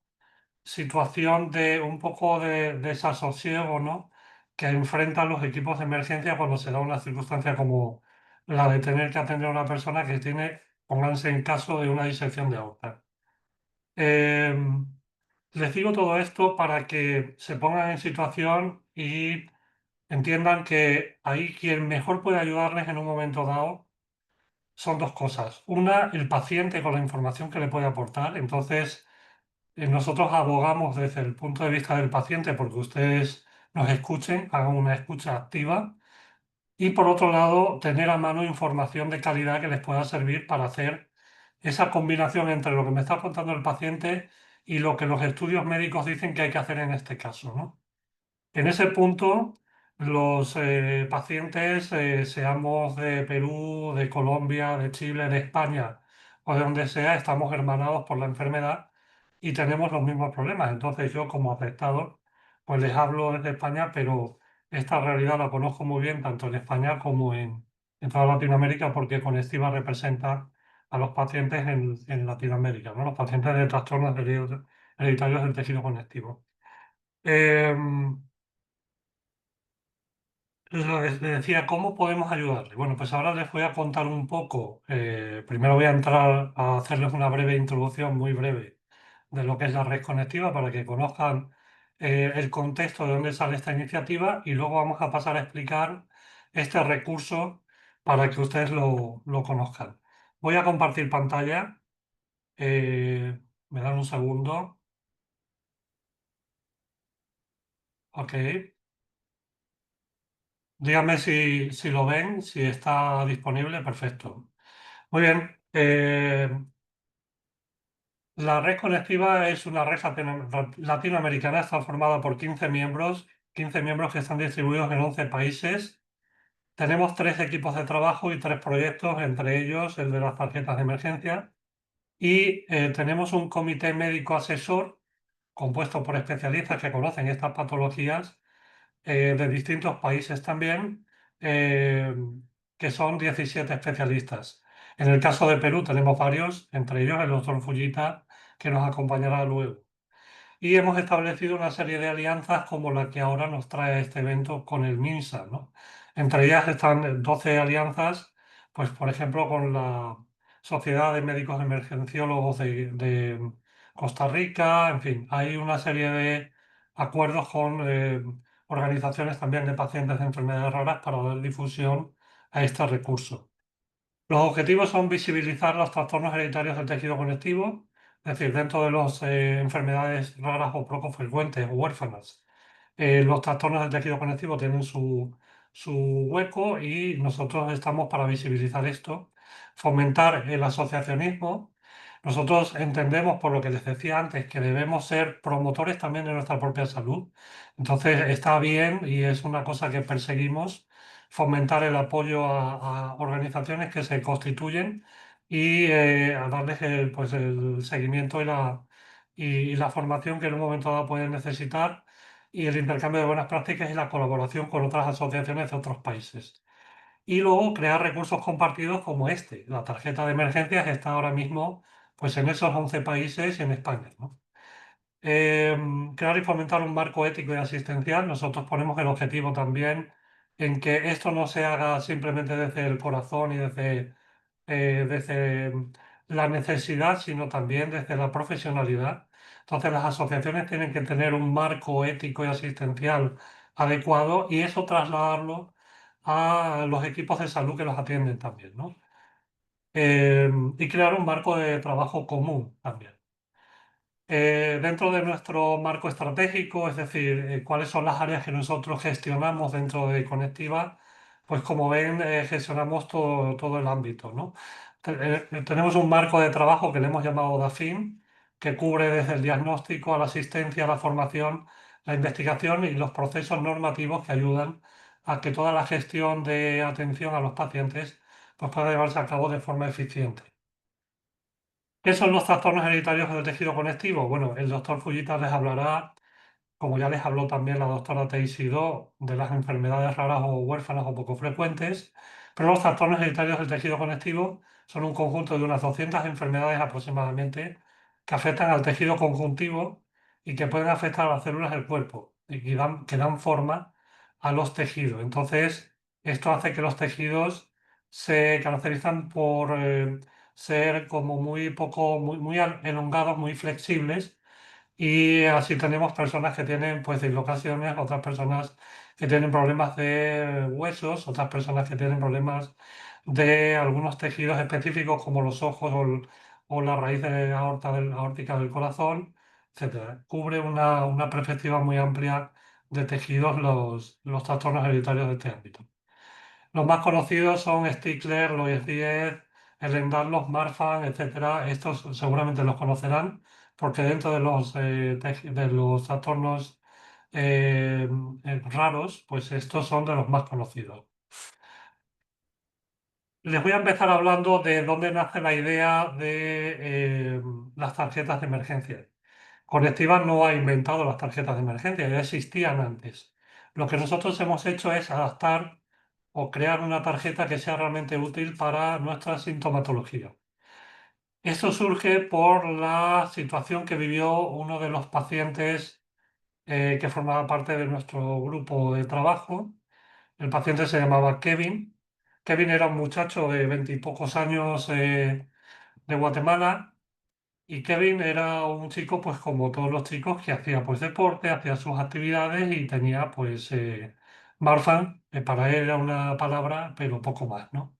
situación de un poco de desasosiego, ¿no?, que enfrentan los equipos de emergencia cuando se da una circunstancia como la de tener que atender a una persona que tiene, pónganse en caso de una disección de aorta. Les digo todo esto para que se pongan en situación y entiendan que ahí quien mejor puede ayudarles en un momento dado son dos cosas. Una, el paciente con la información que le puede aportar. Entonces, nosotros abogamos desde el punto de vista del paciente porque ustedes nos escuchen, hagan una escucha activa. Y por otro lado, tener a mano información de calidad que les pueda servir para hacer esa combinación entre lo que me está contando el paciente y lo que los estudios médicos dicen que hay que hacer en este caso, ¿no? En ese punto, los pacientes, seamos de Perú, de Colombia, de Chile, de España o de donde sea, estamos hermanados por la enfermedad y tenemos los mismos problemas. Entonces yo como afectado, pues les hablo desde España, pero esta realidad la conozco muy bien tanto en España como en toda Latinoamérica porque Conextiva representa a los pacientes en Latinoamérica, ¿no? Los pacientes de trastornos hereditarios del tejido conectivo. Em, les decía, ¿cómo podemos ayudarle? Bueno, pues ahora les voy a contar un poco. Primero voy a entrar a hacerles una breve introducción, muy breve, de lo que es la red conectiva para que conozcan el contexto de dónde sale esta iniciativa y luego vamos a pasar a explicar este recurso para que ustedes lo conozcan. Voy a compartir pantalla. Me dan un segundo. Ok. Díganme si lo ven, si está disponible. Perfecto. Muy bien. La red conectiva es una red latinoamericana, está formada por 15 miembros que están distribuidos en 11 países. Tenemos 3 equipos de trabajo y 3 proyectos, entre ellos el de las tarjetas de emergencia. Y tenemos un comité médico asesor compuesto por especialistas que conocen estas patologías de distintos países también, eh, que son 17 especialistas. En el caso de Perú tenemos varios, entre ellos el doctor Fujita, que nos acompañará luego. Y hemos establecido una serie de alianzas como la que ahora nos trae este evento con el MINSA, ¿no? Entre ellas están 12 alianzas, pues por ejemplo con la Sociedad de Médicos Emergenciólogos de Costa Rica, en fin, hay una serie de acuerdos con organizaciones también de pacientes de enfermedades raras para dar difusión a este recurso. Los objetivos son visibilizar los trastornos hereditarios del tejido conectivo, es decir, dentro de las enfermedades raras o poco frecuentes o huérfanas. Los trastornos del tejido conectivo tienen su hueco y nosotros estamos para visibilizar esto, fomentar el asociacionismo. Nosotros entendemos, por lo que les decía antes, que debemos ser promotores también de nuestra propia salud. Entonces está bien y es una cosa que perseguimos fomentar el apoyo a organizaciones que se constituyen y a darles pues el seguimiento y la formación que en un momento dado pueden necesitar y el intercambio de buenas prácticas y la colaboración con otras asociaciones de otros países. Y luego crear recursos compartidos como este. La tarjeta de emergencias está ahora mismo pues, en esos 11 países y en España, ¿no? Crear y fomentar un marco ético y asistencial. Nosotros ponemos el objetivo también en que esto no se haga simplemente desde el corazón y desde la necesidad, sino también desde la profesionalidad. Entonces las asociaciones tienen que tener un marco ético y asistencial adecuado y eso trasladarlo a los equipos de salud que los atienden también, ¿no? Y crear un marco de trabajo común también. Dentro de nuestro marco estratégico, es decir, cuáles son las áreas que nosotros gestionamos dentro de Conectiva, pues como ven, gestionamos todo el ámbito, ¿no? Tenemos un marco de trabajo que le hemos llamado DAFIN, que cubre desde el diagnóstico a la asistencia, a la formación, la investigación y los procesos normativos que ayudan a que toda la gestión de atención a los pacientes pues, pueda llevarse a cabo de forma eficiente. ¿Qué son los trastornos hereditarios del tejido conectivo? Bueno, el doctor Fujita les hablará, como ya les habló también la doctora Teixido, de las enfermedades raras o huérfanas o poco frecuentes, pero los trastornos hereditarios del tejido conectivo son un conjunto de unas 200 enfermedades aproximadamente que afectan al tejido conjuntivo y que pueden afectar a las células del cuerpo y que dan forma a los tejidos. Entonces, esto hace que los tejidos se caracterizan por ser como muy elongados, muy flexibles Y así tenemos personas que tienen pues dislocaciones, otras personas que tienen problemas de huesos, otras personas que tienen problemas de algunos tejidos específicos como los ojos o la raíz de aórtica del corazón, etcétera. Cubre una perspectiva muy amplia de tejidos los trastornos hereditarios de este ámbito. Los más conocidos son Stickler, Loeys Diez, Ehlers-Danlos, Marfan, etcétera. Estos seguramente los conocerán porque dentro de los trastornos raros, pues estos son de los más conocidos. Les voy a empezar hablando de dónde nace la idea de las tarjetas de emergencia. Conectiva no ha inventado las tarjetas de emergencia, ya existían antes. Lo que nosotros hemos hecho es adaptar o crear una tarjeta que sea realmente útil para nuestra sintomatología. Esto surge por la situación que vivió uno de los pacientes que formaba parte de nuestro grupo de trabajo. El paciente se llamaba Kevin. Kevin era un muchacho de 20 y pocos años de Guatemala. Y Kevin era un chico, pues como todos los chicos, que hacía pues deporte, hacía sus actividades y tenía pues Marfan, para él era una palabra, pero poco más, ¿no?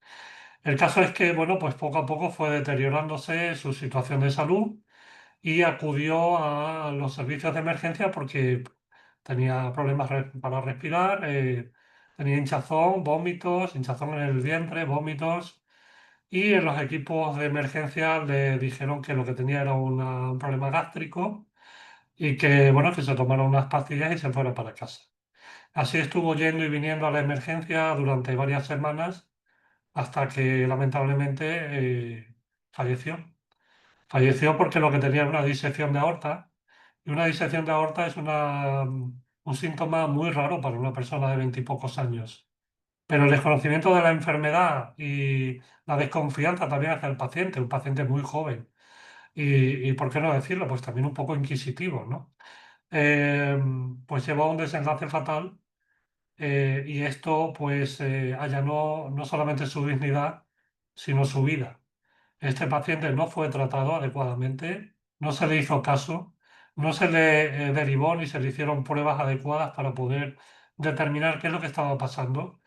El caso es que, bueno, pues poco a poco fue deteriorándose su situación de salud y acudió a los servicios de emergencia porque tenía problemas para respirar, tenía hinchazón, vómitos, hinchazón en el vientre, vómitos. Y en los equipos de emergencia le dijeron que lo que tenía era un problema gástrico y que, bueno, que se tomara unas pastillas y se fuera para casa. Así estuvo yendo y viniendo a la emergencia durante varias semanas hasta que lamentablemente falleció. Falleció porque lo que tenía era una disección de aorta y una disección de aorta es un síntoma muy raro para una persona de 20 y pocos años. Pero el desconocimiento de la enfermedad y la desconfianza también hacia el paciente, un paciente muy joven, y por qué no decirlo, pues también un poco inquisitivo, ¿no? Eh, pues llevó a un desenlace fatal y esto pues allanó no solamente su dignidad, sino su vida. Este paciente no fue tratado adecuadamente, no se le hizo caso, no se le derivó ni se le hicieron pruebas adecuadas para poder determinar qué es lo que estaba pasando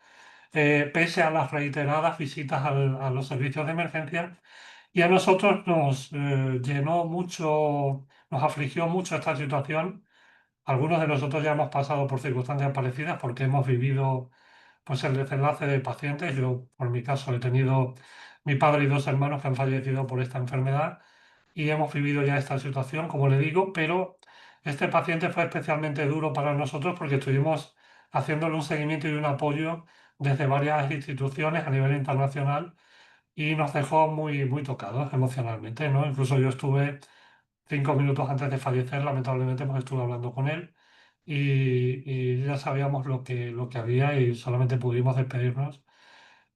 pese a las reiteradas visitas a los servicios de emergencia. Y a nosotros nos llenó mucho, nos afligió mucho esta situación. Algunos de nosotros ya hemos pasado por circunstancias parecidas porque hemos vivido pues, el desenlace de pacientes. Yo, por mi caso, he tenido mi padre y dos hermanos que han fallecido por esta enfermedad y hemos vivido ya esta situación, como le digo, pero este paciente fue especialmente duro para nosotros porque estuvimos haciéndole un seguimiento y un apoyo desde varias instituciones a nivel internacional y nos dejó muy, muy tocados emocionalmente, ¿no? Incluso yo estuve 5 minutos antes de fallecer, lamentablemente, pues estuve hablando con él y ya sabíamos lo que había y solamente pudimos despedirnos.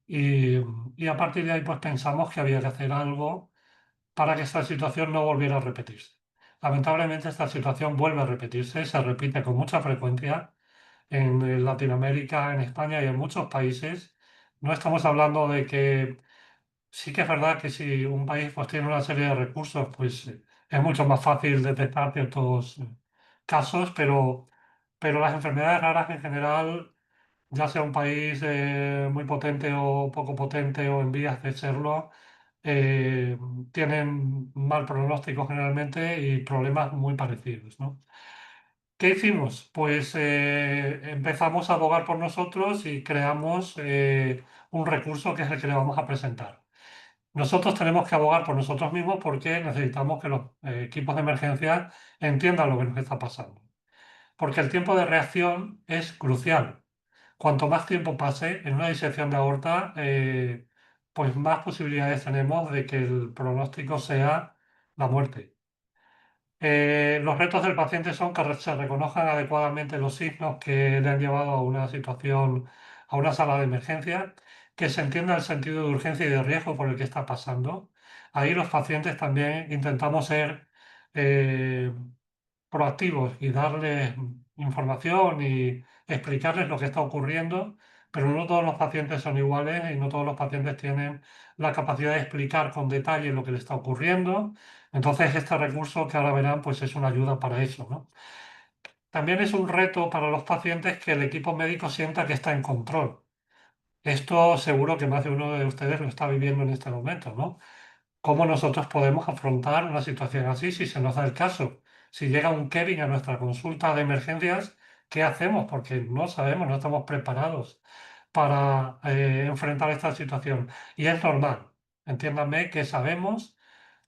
Y, y a partir de ahí, pues pensamos que había que hacer algo para que esta situación no volviera a repetirse. Lamentablemente, esta situación vuelve a repetirse, se repite con mucha frecuencia en Latinoamérica, en España y en muchos países. No estamos hablando de que sí que es verdad que si un país pues, tiene una serie de recursos, pues es mucho más fácil detectar ciertos casos, pero las enfermedades raras en general, ya sea un país muy potente o poco potente o en vías de serlo, eh, tienen mal pronóstico generalmente y problemas muy parecidos, ¿no? ¿Qué hicimos? Pues empezamos a abogar por nosotros y creamos un recurso que es el que le vamos a presentar. Nosotros tenemos que abogar por nosotros mismos porque necesitamos que los equipos de emergencia entiendan lo que nos está pasando. Porque el tiempo de reacción es crucial. Cuanto más tiempo pase en una disección de aorta, pues más posibilidades tenemos de que el pronóstico sea la muerte. Los retos del paciente son que se reconozcan adecuadamente los signos que le han llevado a una situación, a una sala de emergencia, que se entienda el sentido de urgencia y de riesgo por el que está pasando. Ahí los pacientes también intentamos ser eh, proactivos y darles información y explicarles lo que está ocurriendo pero no todos los pacientes son iguales y no todos los pacientes tienen la capacidad de explicar con detalle lo que le está ocurriendo. Entonces, este recurso que ahora verán, pues es una ayuda para eso, ¿no? También es un reto para los pacientes que el equipo médico sienta que está en control. Esto seguro que más de uno de ustedes lo está viviendo en este momento, ¿no? ¿Cómo nosotros podemos afrontar una situación así si se nos da el caso? Si llega un Kevin a nuestra consulta de emergencias, ¿qué hacemos? Porque no sabemos, no estamos preparados para enfrentar esta situación. Y es normal, entiéndanme que sabemos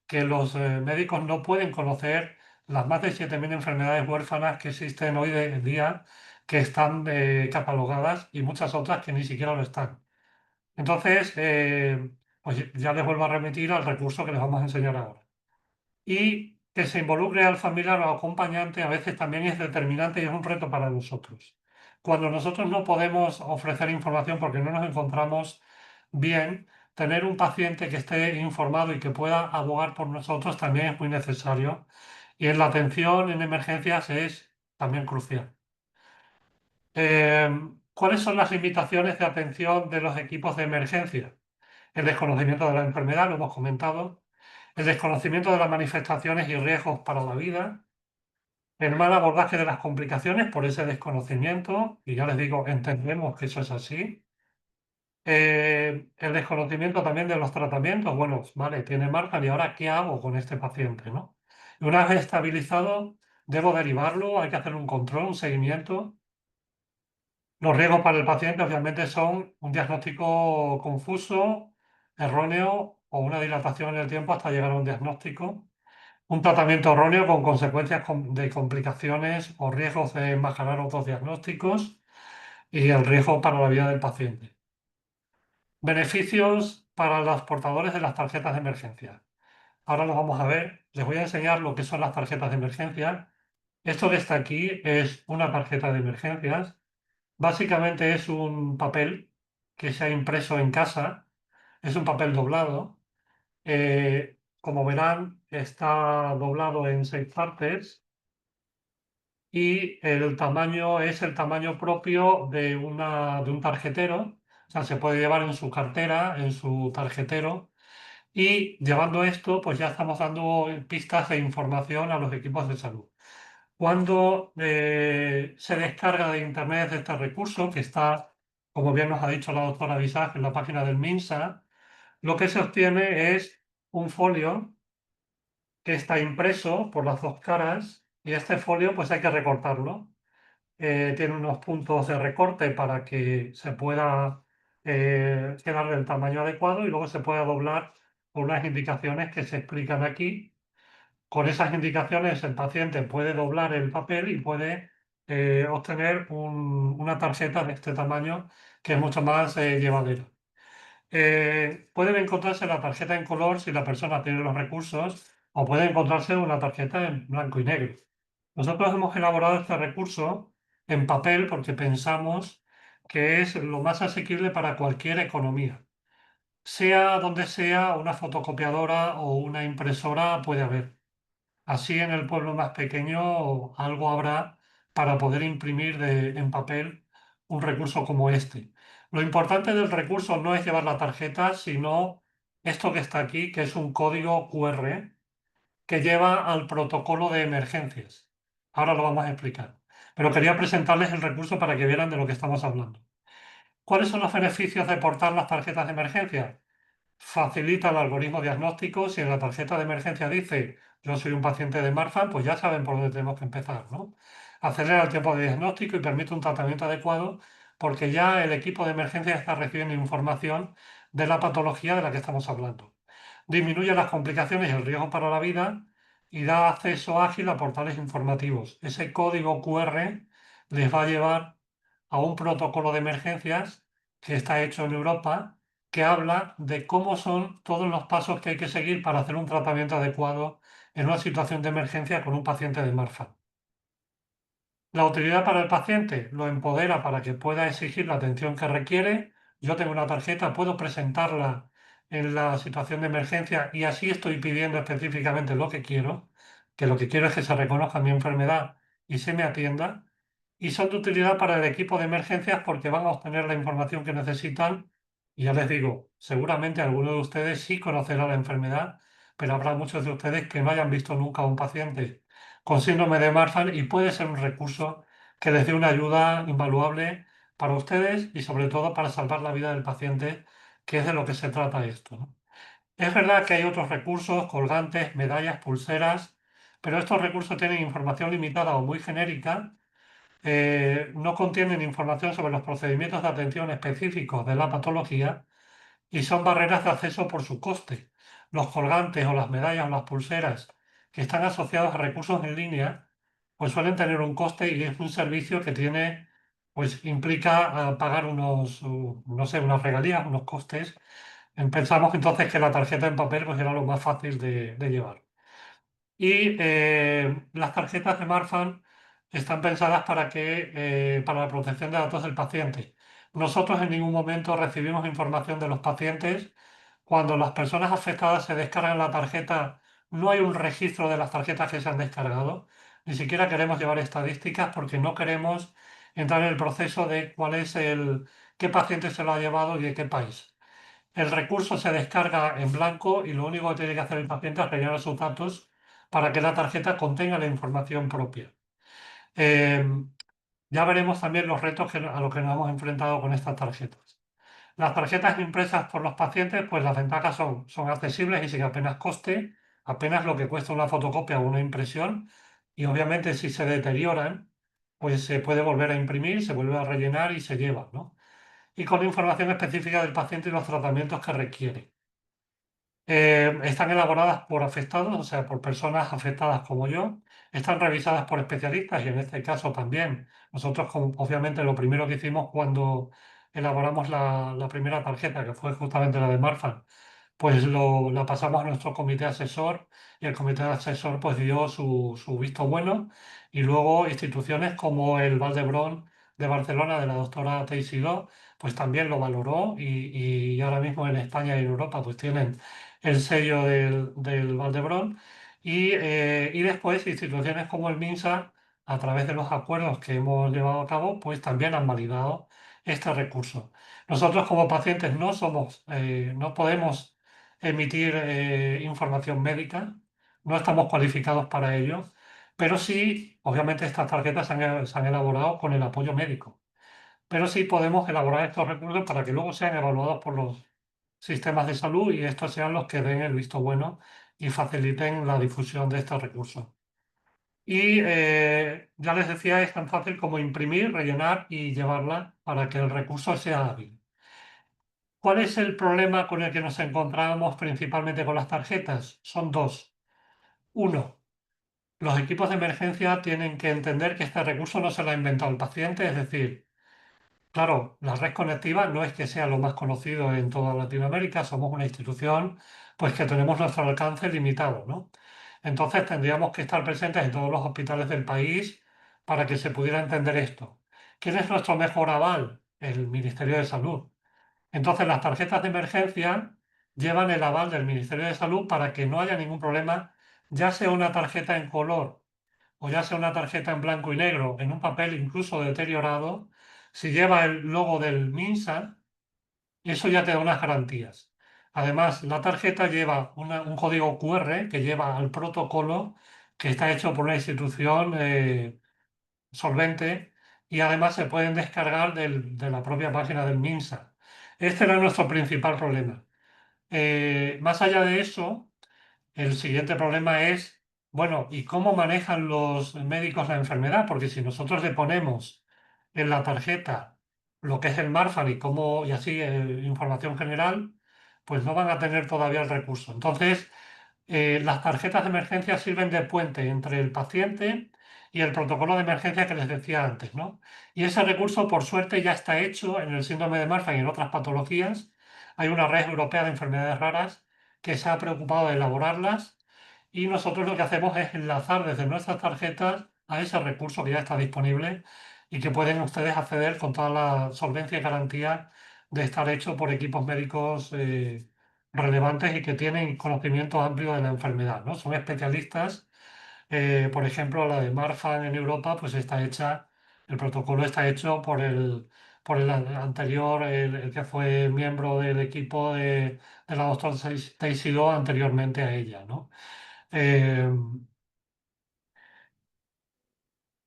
que los médicos no pueden conocer las más de 7.000 enfermedades huérfanas que existen hoy en día, que están catalogadas y muchas otras que ni siquiera lo están. Entonces, pues ya les vuelvo a remitir al recurso que les vamos a enseñar ahora. Y que se involucre al familiar o acompañante a veces también es determinante y es un reto para nosotros. Cuando nosotros no podemos ofrecer información porque no nos encontramos bien, tener un paciente que esté informado y que pueda abogar por nosotros también es muy necesario. Y en la atención en emergencias es también crucial. ¿Cuáles son las limitaciones de atención de los equipos de emergencia? El desconocimiento de la enfermedad, lo hemos comentado, el desconocimiento de las manifestaciones y riesgos para la vida, el mal abordaje de las complicaciones por ese desconocimiento, y ya les digo, entendemos que eso es así. El desconocimiento también de los tratamientos, bueno, vale, tiene marca y ahora ¿qué hago con este paciente, no? Y una vez estabilizado, debo derivarlo, hay que hacer un control, un seguimiento. Los riesgos para el paciente obviamente son un diagnóstico confuso, erróneo o una dilatación en el tiempo hasta llegar a un diagnóstico. Un tratamiento erróneo con consecuencias de complicaciones o riesgos de enmascarar otros diagnósticos y el riesgo para la vida del paciente. Beneficios para los portadores de las tarjetas de emergencia. Ahora lo vamos a ver. Les voy a enseñar lo que son las tarjetas de emergencia. Esto que está aquí es una tarjeta de emergencias. Básicamente es un papel que se ha impreso en casa, es un papel doblado. Como verán, está doblado en 6 partes y el tamaño es el tamaño propio de un tarjetero. O sea, se puede llevar en su cartera, en su tarjetero. Y llevando esto, pues ya estamos dando pistas de información a los equipos de salud. Cuando se descarga de internet este recurso, que está, como bien nos ha dicho la doctora Visage, en la página del MINSA, lo que se obtiene es un folio que está impreso por las dos caras y este folio pues hay que recortarlo. Tiene unos puntos de recorte para que se pueda quedar del tamaño adecuado y luego se pueda doblar con unas indicaciones que se explican aquí. Con esas indicaciones el paciente puede doblar el papel y puede obtener una tarjeta de este tamaño que es mucho más llevadera. Pueden encontrarse la tarjeta en color si la persona tiene los recursos o puede encontrarse una tarjeta en blanco y negro. Nosotros hemos elaborado este recurso en papel porque pensamos que es lo más asequible para cualquier economía. Sea donde sea, una fotocopiadora o una impresora puede haber. Así en el pueblo más pequeño algo habrá para poder imprimir en papel un recurso como este. Lo importante del recurso no es llevar la tarjeta, sino esto que está aquí, que es un código QR que lleva al protocolo de emergencias. Ahora lo vamos a explicar. Pero quería presentarles el recurso para que vieran de lo que estamos hablando. ¿Cuáles son los beneficios de portar las tarjetas de emergencia? Facilita el algoritmo diagnóstico. Si en la tarjeta de emergencia dice yo soy un paciente de Marfan, pues ya saben por dónde tenemos que empezar, ¿no? Acelera el tiempo de diagnóstico y permite un tratamiento adecuado porque ya el equipo de emergencia está recibiendo información de la patología de la que estamos hablando. Disminuye las complicaciones y el riesgo para la vida y da acceso ágil a portales informativos. Ese código QR les va a llevar a un protocolo de emergencias que está hecho en Europa que habla de cómo son todos los pasos que hay que seguir para hacer un tratamiento adecuado en una situación de emergencia con un paciente de Marfan. La utilidad para el paciente lo empodera para que pueda exigir la atención que requiere. Yo tengo una tarjeta, puedo presentarla en la situación de emergencia y así estoy pidiendo específicamente lo que quiero, que lo que quiero es que se reconozca mi enfermedad y se me atienda. y son de utilidad para el equipo de emergencias porque van a obtener la información que necesitan. Y ya les digo, seguramente alguno de ustedes sí conocerá la enfermedad, pero habrá muchos de ustedes que no hayan visto nunca a un paciente con síndrome de Marfan y puede ser un recurso que les dé una ayuda invaluable para ustedes y sobre todo para salvar la vida del paciente, que es de lo que se trata esto, ¿no? Es verdad que hay otros recursos, colgantes, medallas, pulseras, pero estos recursos tienen información limitada o muy genérica, no contienen información sobre los procedimientos de atención específicos de la patología y son barreras de acceso por su coste. Los colgantes o las medallas o las pulseras que están asociados a recursos en línea, pues suelen tener un coste y es un servicio que tiene, pues implica pagar unos, no sé, unas regalías, unos costes. Pensamos entonces que la tarjeta en papel pues era lo más fácil de llevar. Y las tarjetas de Marfan están pensadas para la protección de datos del paciente. Nosotros en ningún momento recibimos información de los pacientes. Cuando las personas afectadas se descargan la tarjeta, no hay un registro de las tarjetas que se han descargado. Ni siquiera queremos llevar estadísticas porque no queremos entrar en el proceso de qué paciente se lo ha llevado y de qué país. El recurso se descarga en blanco y lo único que tiene que hacer el paciente es rellenar sus datos para que la tarjeta contenga la información propia. Eh, ya veremos también los retos a los que nos hemos enfrentado con estas tarjetas. Las tarjetas impresas por los pacientes, pues las ventajas son accesibles y sin apenas coste, apenas lo que cuesta una fotocopia o una impresión, y obviamente si se deterioran, pues se puede volver a imprimir, se vuelve a rellenar y se lleva, ¿no? Y con información específica del paciente y los tratamientos que requiere. Están elaboradas por afectados, o sea, por personas afectadas como yo. Están revisadas por especialistas y en este caso también. Nosotros, obviamente, lo primero que hicimos cuando elaboramos la primera tarjeta, que fue justamente la de Marfan, pues la pasamos a nuestro comité asesor y el comité asesor pues dio su visto bueno y luego instituciones como el Vall de Barcelona de la doctora Teixidó pues también lo valoró y ahora mismo en España y en Europa pues tienen el sello del Vall y después instituciones como el MINSA a través de los acuerdos que hemos llevado a cabo pues también han validado este recurso. Nosotros como pacientes no podemos emitir información médica, no estamos cualificados para ello, pero sí, obviamente estas tarjetas se han elaborado con el apoyo médico, pero sí podemos elaborar estos recursos para que luego sean evaluados por los sistemas de salud y estos sean los que den el visto bueno y faciliten la difusión de estos recursos. Y ya les decía, es tan fácil como imprimir, rellenar y llevarla para que el recurso sea hábil. ¿Cuál es el problema con el que nos encontramos principalmente con las tarjetas? Son dos. Uno, los equipos de emergencia tienen que entender que este recurso no se lo ha inventado el paciente, es decir, claro, la red conectiva no es que sea lo más conocido en toda Latinoamérica, somos una institución pues que tenemos nuestro alcance limitado, ¿no? Entonces tendríamos que estar presentes en todos los hospitales del país para que se pudiera entender esto. ¿Quién es nuestro mejor aval? El Ministerio de Salud. Entonces, las tarjetas de emergencia llevan el aval del Ministerio de Salud para que no haya ningún problema, ya sea una tarjeta en color o ya sea una tarjeta en blanco y negro, en un papel incluso deteriorado, si lleva el logo del MINSA, eso ya te da unas garantías. Además, la tarjeta lleva un código QR que lleva al protocolo que está hecho por una institución solvente y además se pueden descargar de la propia página del MINSA. Este era nuestro principal problema. Más allá de eso, el siguiente problema es, bueno, ¿y cómo manejan los médicos la enfermedad? Porque si nosotros le ponemos en la tarjeta lo que es el Marfan y así información general, pues no van a tener todavía el recurso. Entonces, las tarjetas de emergencia sirven de puente entre el paciente y el protocolo de emergencia que les decía antes, ¿no? Y ese recurso, por suerte, ya está hecho en el síndrome de Marfan y en otras patologías. Hay una red europea de enfermedades raras que se ha preocupado de elaborarlas y nosotros lo que hacemos es enlazar desde nuestras tarjetas a ese recurso que ya está disponible y que pueden ustedes acceder con toda la solvencia y garantía de estar hecho por equipos médicos relevantes y que tienen conocimiento amplio de la enfermedad, ¿no? Son especialistas. Por ejemplo, la de Marfan en Europa pues está hecha El protocolo está hecho por el anterior, el que fue miembro del equipo de la doctora Daisy Do anteriormente a ella, ¿no? Eh,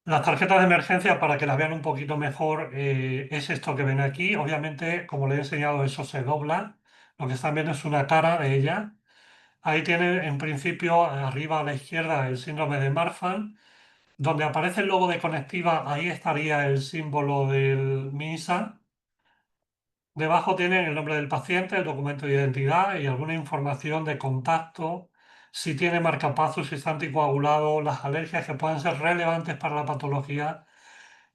las tarjetas de emergencia, para que las vean un poquito mejor, es esto que ven aquí. Obviamente, como les he enseñado, eso se dobla. Lo que están viendo es una cara de ella. Ahí tiene, en principio, arriba a la izquierda, el síndrome de Marfan. Donde aparece el logo de Conectiva, ahí estaría el símbolo del MINSA. Debajo tienen el nombre del paciente, el documento de identidad y alguna información de contacto, si tiene marcapasos, si está anticoagulado, las alergias que pueden ser relevantes para la patología.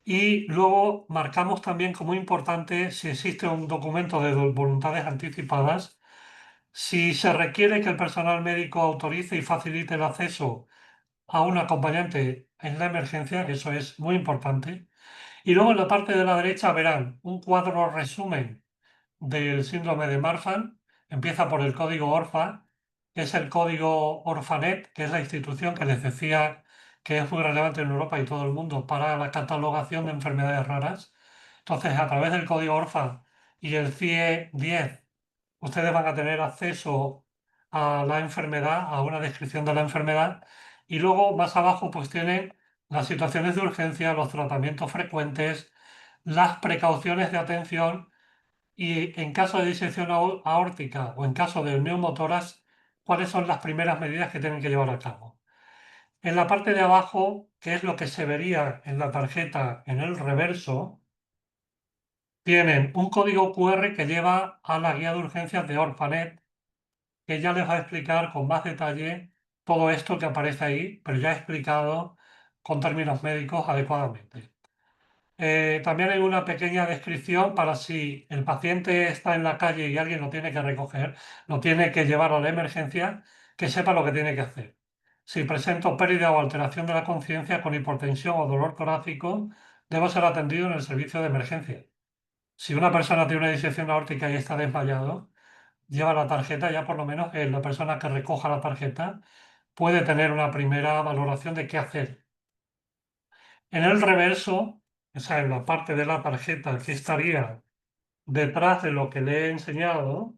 Y luego marcamos también como importante si existe un documento de voluntades anticipadas, si se requiere que el personal médico autorice y facilite el acceso a un acompañante en la emergencia, que eso es muy importante. Y luego en la parte de la derecha verán un cuadro resumen del síndrome de Marfan. Empieza por el código ORFA, que es el código Orfanet, que es la institución que les decía que es muy relevante en Europa y todo el mundo para la catalogación de enfermedades raras. Entonces, a través del código ORFA y el CIE 10, ustedes van a tener acceso a la enfermedad, a una descripción de la enfermedad, y luego más abajo pues tienen las situaciones de urgencia, los tratamientos frecuentes, las precauciones de atención y en caso de disección aórtica o en caso de neumotórax, cuáles son las primeras medidas que tienen que llevar a cabo. En la parte de abajo, que es lo que se vería en la tarjeta en el reverso, tienen un código QR que lleva a la guía de urgencias de Orfanet, que ya les va a explicar con más detalle todo esto que aparece ahí, pero ya explicado con términos médicos adecuadamente. También hay una pequeña descripción para si el paciente está en la calle y alguien lo tiene que recoger, lo tiene que llevar a la emergencia, que sepa lo que tiene que hacer. Si presento pérdida o alteración de la conciencia con hipotensión o dolor torácico, debo ser atendido en el servicio de emergencia. Si una persona tiene una disección aórtica y está desmayado, lleva la tarjeta, ya por lo menos la persona que recoja la tarjeta puede tener una primera valoración de qué hacer. En el reverso, o sea, en la parte de la tarjeta que estaría detrás de lo que le he enseñado,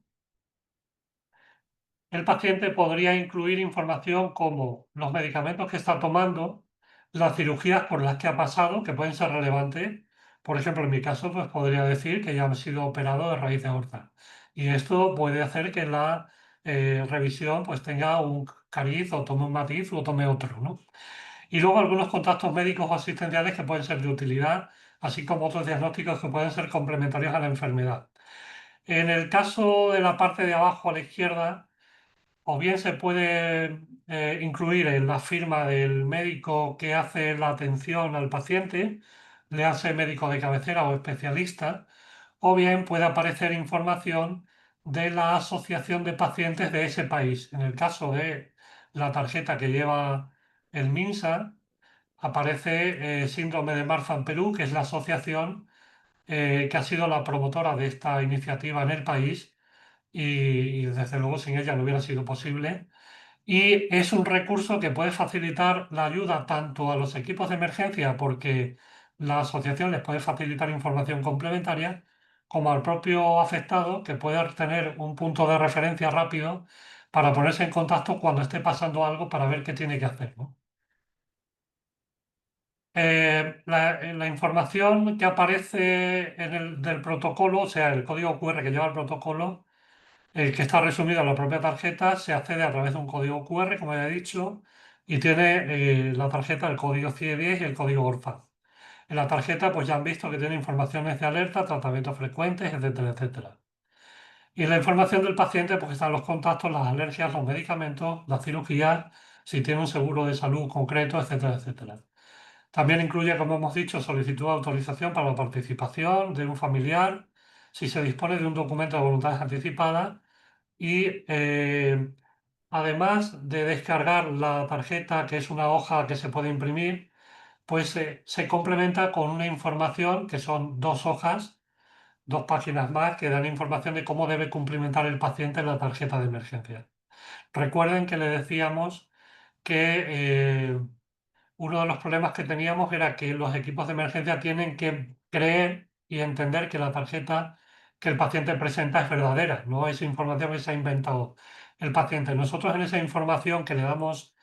el paciente podría incluir información como los medicamentos que está tomando, las cirugías por las que ha pasado, que pueden ser relevantes. Por ejemplo, en mi caso, pues podría decir que ya han sido operado de raíz de aorta. Y esto puede hacer que la revisión pues tenga un cariz o tome un matiz o tome otro, ¿no? Y luego algunos contactos médicos o asistenciales que pueden ser de utilidad, así como otros diagnósticos que pueden ser complementarios a la enfermedad. En el caso de la parte de abajo a la izquierda, o bien se puede incluir en la firma del médico que hace la atención al paciente, le hace médico de cabecera o especialista, o bien puede aparecer información de la asociación de pacientes de ese país. En el caso de la tarjeta que lleva el MINSA, aparece Síndrome de Marfan Perú, que es la asociación que ha sido la promotora de esta iniciativa en el país y desde luego sin ella no hubiera sido posible. Y es un recurso que puede facilitar la ayuda tanto a los equipos de emergencia, porque la asociación les puede facilitar información complementaria, como al propio afectado, que puede tener un punto de referencia rápido para ponerse en contacto cuando esté pasando algo para ver qué tiene que hacer, ¿no? La información que aparece del protocolo, o sea, el código QR que lleva el protocolo, que está resumido en la propia tarjeta, se accede a través de un código QR, como ya he dicho, y tiene la tarjeta el código CIE10 y el código ORFA. En la tarjeta, pues ya han visto que tiene informaciones de alerta, tratamientos frecuentes, etcétera, etcétera. Y en la información del paciente, pues están los contactos, las alergias, los medicamentos, las cirugías, si tiene un seguro de salud concreto, etcétera, etcétera. También incluye, como hemos dicho, solicitud de autorización para la participación de un familiar, si se dispone de un documento de voluntades anticipadas y además de descargar la tarjeta, que es una hoja que se puede imprimir, pues se complementa con una información que son 2 hojas, 2 páginas más, que dan información de cómo debe cumplimentar el paciente la tarjeta de emergencia. Recuerden que le decíamos que uno de los problemas que teníamos era que los equipos de emergencia tienen que creer y entender que la tarjeta que el paciente presenta es verdadera, no es información que se ha inventado el paciente. Nosotros en esa información que le damos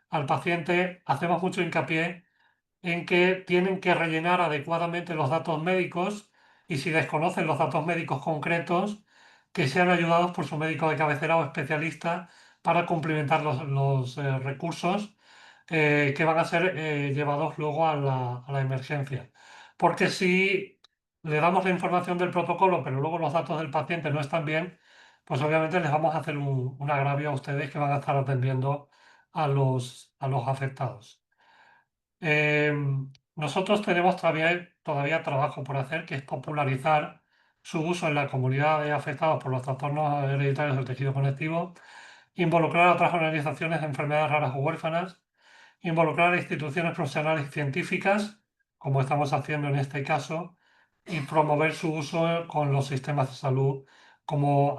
al paciente hacemos mucho hincapié en que tienen que rellenar adecuadamente los datos médicos y si desconocen los datos médicos concretos, que sean ayudados por su médico de cabecera o especialista para cumplimentar los recursos que van a ser llevados luego a la emergencia. Porque si le damos la información del protocolo, pero luego los datos del paciente no están bien, pues obviamente les vamos a hacer un agravio a ustedes que van a estar atendiendo a los afectados. Nosotros tenemos todavía trabajo por hacer, que es popularizar su uso en la comunidad de afectados por los trastornos hereditarios del tejido conectivo, involucrar a otras organizaciones de enfermedades raras o huérfanas, involucrar a instituciones profesionales y científicas, como estamos haciendo en este caso, y promover su uso con los sistemas de salud, como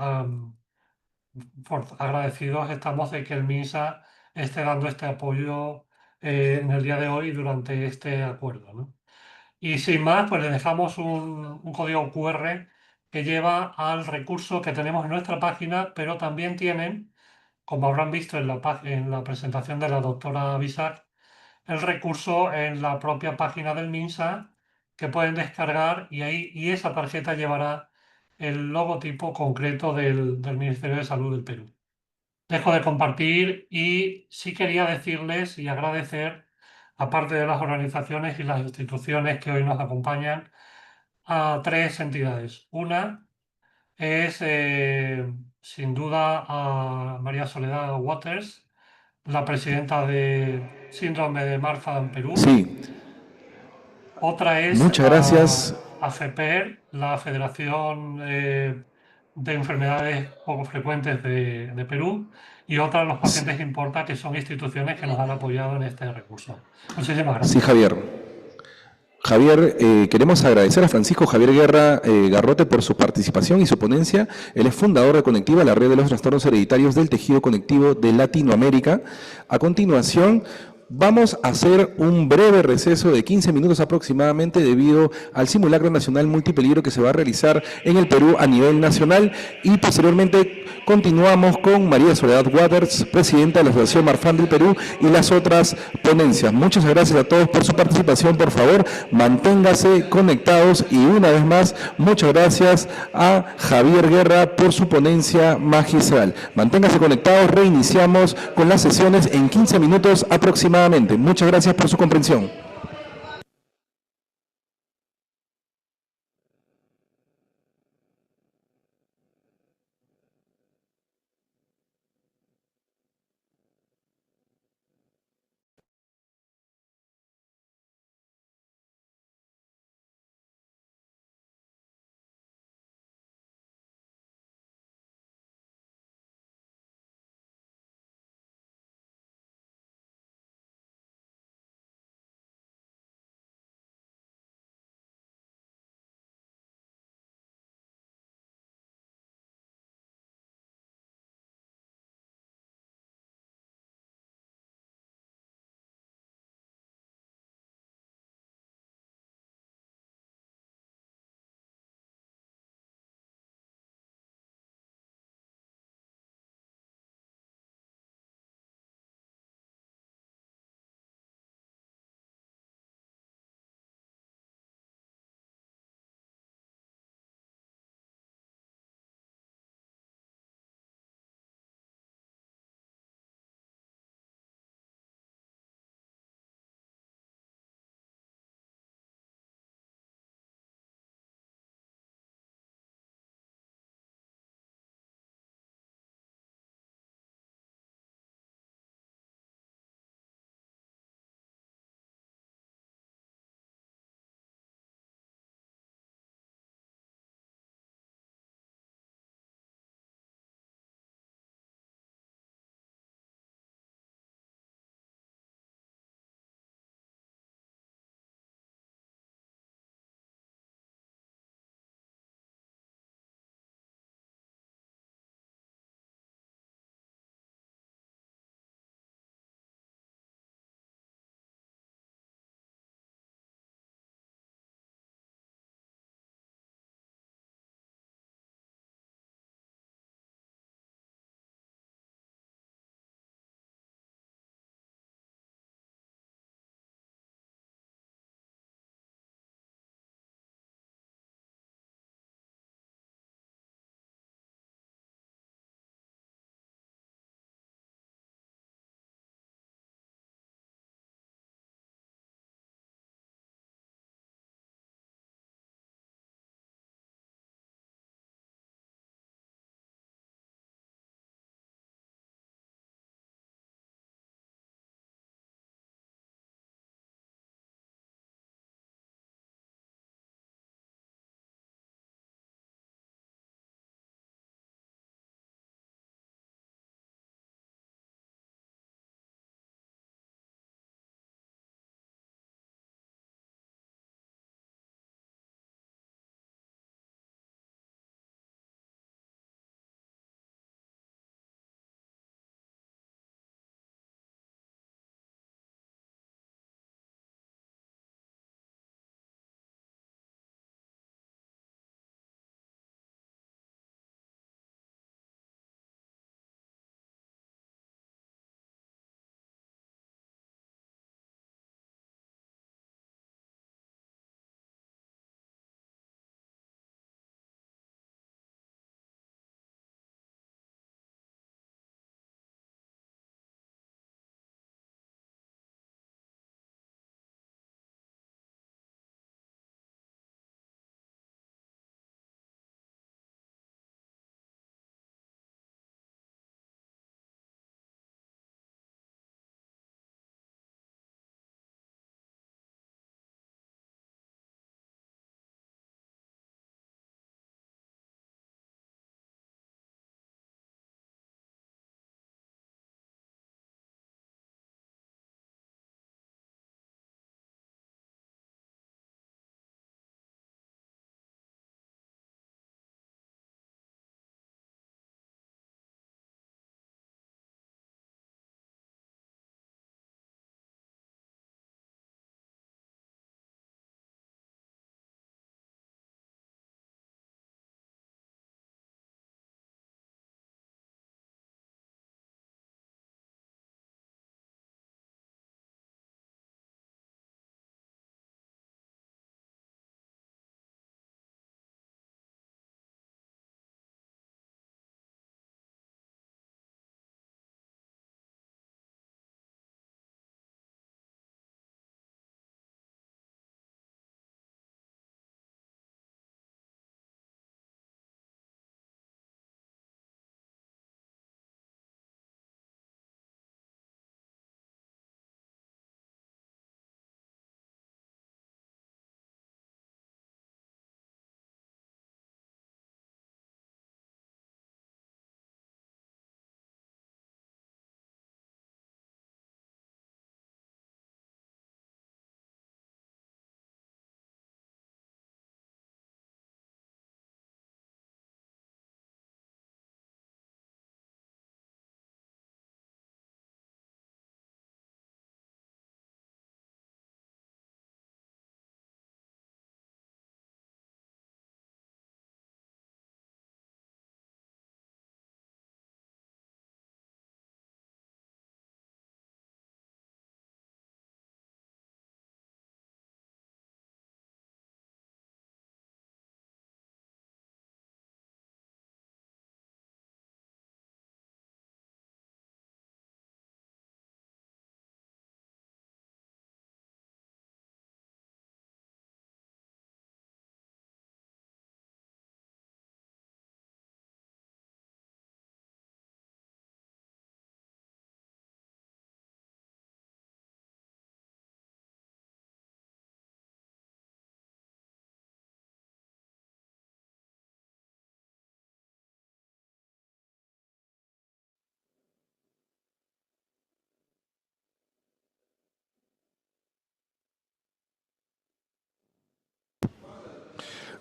agradecidos estamos de que el MINSA esté dando este apoyo en el día de hoy durante este acuerdo, ¿no? Y sin más, pues le dejamos un código QR que lleva al recurso que tenemos en nuestra página, pero también tienen, como habrán visto en la presentación de la doctora Bisac, el recurso en la propia página del MINSA que pueden descargar y esa tarjeta llevará el logotipo concreto del Ministerio de Salud del Perú. Dejo de compartir y sí quería decirles y agradecer, aparte de las organizaciones y las instituciones que hoy nos acompañan, a tres entidades. Una es, sin duda, a María Soledad Waters, la presidenta de Síndrome de Marfan Perú. Sí, Otra es muchas gracias. a FEPER, la Federación de Enfermedades Poco Frecuentes de Perú, y otra los pacientes Importa, que son instituciones que nos han apoyado en este recurso. Muchísimas Sí, gracias. Javier. Javier, queremos agradecer a Francisco Javier Guerra Garrote por su participación y su ponencia. Él es fundador de Conectiva, la red de los trastornos hereditarios del tejido conectivo de Latinoamérica. A continuación, vamos a hacer un breve receso de 15 minutos aproximadamente debido al simulacro nacional multipeligro que se va a realizar en el Perú a nivel nacional y posteriormente continuamos con María Soledad Waters, presidenta de la Asociación Marfan del Perú y las otras ponencias. Muchas gracias a todos por su participación. Por favor, manténgase conectados y una vez más, muchas gracias a Javier Guerra por su ponencia magistral. Manténgase conectados, reiniciamos con las sesiones en 15 minutos aproximadamente. Muchas gracias por su comprensión.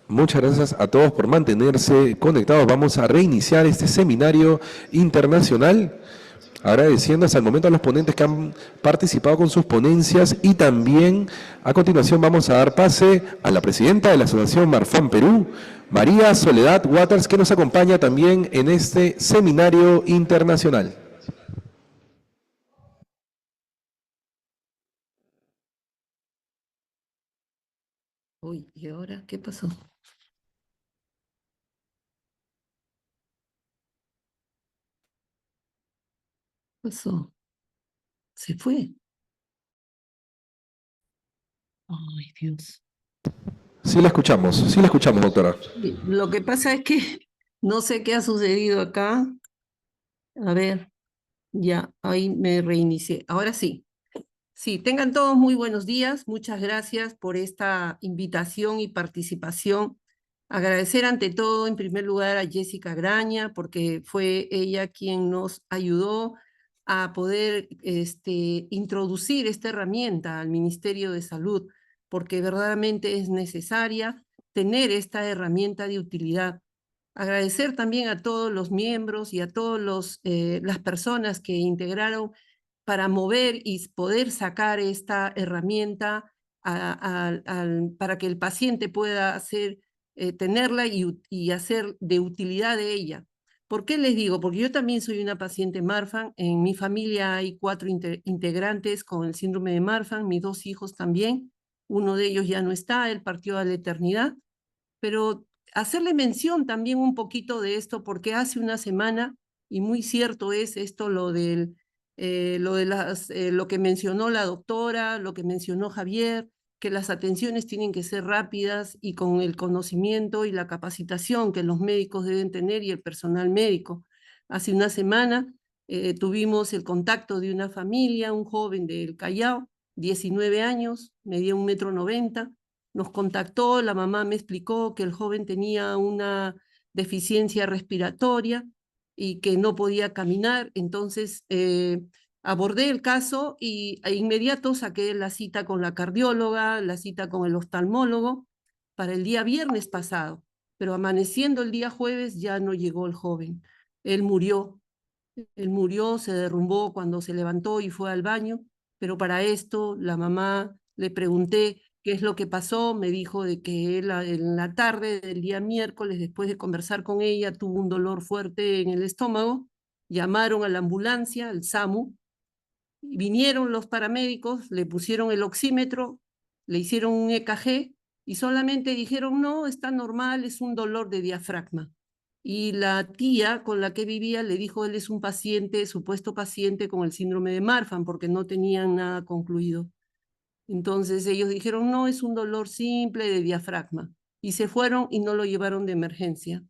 Muchas gracias a todos por mantenerse conectados. Vamos a reiniciar este seminario internacional, agradeciendo hasta el momento a los ponentes que han participado con sus ponencias, y también a continuación vamos a dar pase a la presidenta de la Asociación Marfan Perú, María Soledad Waters, que nos acompaña también en este seminario internacional. Uy, ¿y ahora qué pasó? ¿Qué pasó? Se fue. Ay, Dios. Sí la escuchamos, doctora. Lo que pasa es que no sé qué ha sucedido acá. A ver, ya, ahí me reinicié. Ahora sí. Sí, tengan todos muy buenos días. Muchas gracias por esta invitación y participación. Agradecer ante todo, en primer lugar, a Jessica Graña, porque fue ella quien nos ayudó a poder introducir esta herramienta al Ministerio de Salud, porque verdaderamente es necesaria tener esta herramienta de utilidad. Agradecer también a todos los miembros y a todas las personas que integraron para mover y poder sacar esta herramienta para que el paciente pueda tenerla y hacer de utilidad de ella. ¿Por qué les digo? Porque yo también soy una paciente Marfan. En mi familia hay 4 integrantes con el síndrome de Marfan, mis 2 hijos también. Uno de ellos ya no está, él partió a la eternidad. Pero hacerle mención también un poquito de esto, porque hace una semana, y muy cierto es esto, lo que mencionó la doctora, lo que mencionó Javier, que las atenciones tienen que ser rápidas y con el conocimiento y la capacitación que los médicos deben tener y el personal médico. Hace una semana tuvimos el contacto de una familia, un joven del Callao, 19 años, medía 1,90 m, nos contactó, la mamá me explicó que el joven tenía una deficiencia respiratoria y que no podía caminar. Entonces abordé el caso y de inmediato saqué la cita con la cardióloga, la cita con el oftalmólogo para el día viernes pasado, pero amaneciendo el día jueves ya no llegó el joven. Él murió, se derrumbó cuando se levantó y fue al baño, pero para esto la mamá le pregunté qué es lo que pasó, me dijo de que él en la tarde del día miércoles, después de conversar con ella, tuvo un dolor fuerte en el estómago, llamaron a la ambulancia, al SAMU, vinieron los paramédicos, le pusieron el oxímetro, le hicieron un EKG y solamente dijeron, no, está normal, es un dolor de diafragma. Y la tía con la que vivía le dijo, él es un paciente, supuesto paciente con el síndrome de Marfan, porque no tenían nada concluido. Entonces ellos dijeron, no, es un dolor simple de diafragma. Y se fueron y no lo llevaron de emergencia.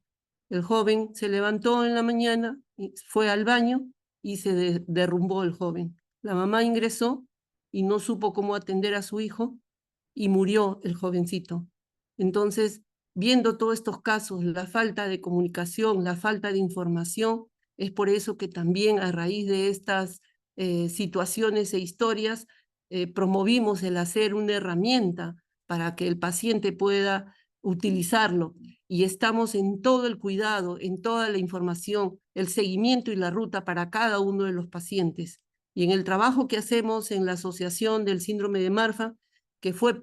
El joven se levantó en la mañana, fue al baño y se derrumbó el joven. La mamá ingresó y no supo cómo atender a su hijo y murió el jovencito. Entonces, viendo todos estos casos, la falta de comunicación, la falta de información, es por eso que también a raíz de estas situaciones e historias, promovimos el hacer una herramienta para que el paciente pueda utilizarlo. Y estamos en todo el cuidado, en toda la información, el seguimiento y la ruta para cada uno de los pacientes. Y en el trabajo que hacemos en la Asociación del Síndrome de Marfan, que fue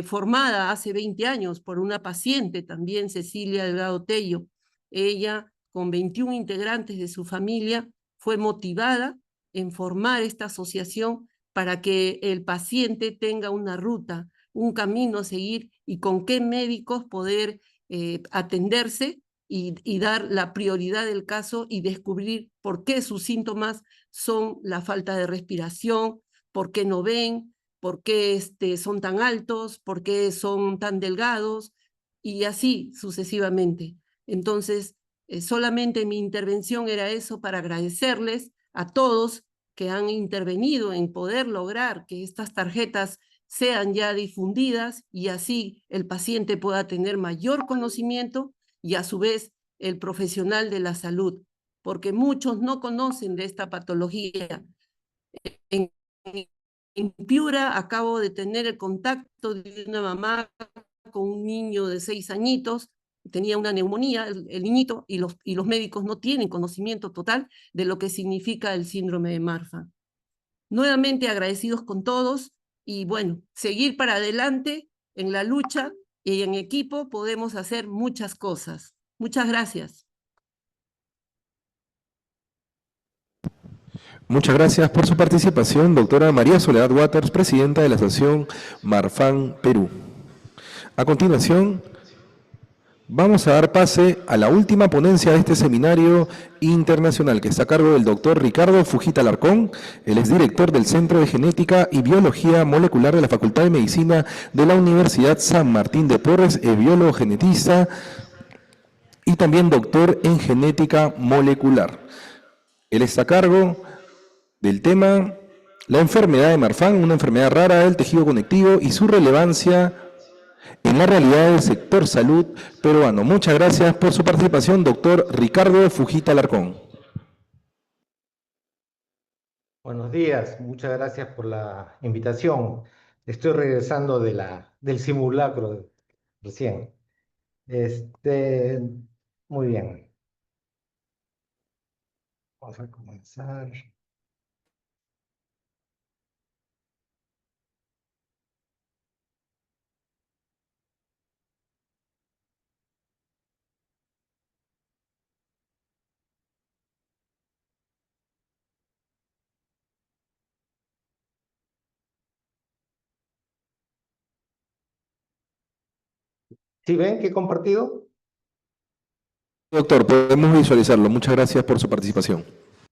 formada hace 20 años por una paciente también, Cecilia Delgado Tello. Ella, con 21 integrantes de su familia, fue motivada en formar esta asociación para que el paciente tenga una ruta, un camino a seguir y con qué médicos poder atenderse y dar la prioridad del caso y descubrir por qué sus síntomas son la falta de respiración, por qué no ven, por qué son tan altos, por qué son tan delgados y así sucesivamente. Entonces, solamente mi intervención era eso para agradecerles a todos que han intervenido en poder lograr que estas tarjetas sean ya difundidas y así el paciente pueda tener mayor conocimiento y a su vez el profesional de la salud, porque muchos no conocen de esta patología. En Piura acabo de tener el contacto de una mamá con un niño de 6 añitos, tenía una neumonía, el niñito, y los médicos no tienen conocimiento total de lo que significa el síndrome de Marfan. Nuevamente agradecidos con todos y bueno, seguir para adelante en la lucha y en equipo podemos hacer muchas cosas. Muchas gracias. Muchas gracias por su participación, doctora María Soledad Waters, presidenta de la Asociación Marfan Perú. A continuación, vamos a dar pase a la última ponencia de este seminario internacional que está a cargo del doctor Ricardo Fujita Alarcón. Él es director del Centro de Genética y Biología Molecular de la Facultad de Medicina de la Universidad San Martín de Porres, es biólogo genetista y también doctor en genética molecular. Él está a cargo del tema la enfermedad de Marfan, una enfermedad rara del tejido conectivo y su relevancia en la realidad del sector salud peruano. Muchas gracias por su participación, doctor Ricardo Fujita Alarcón. Buenos días, muchas gracias por la invitación. Estoy regresando del simulacro recién. Muy bien. Vamos a comenzar. ¿Sí ven que he compartido? Doctor, podemos visualizarlo. Muchas gracias por su participación.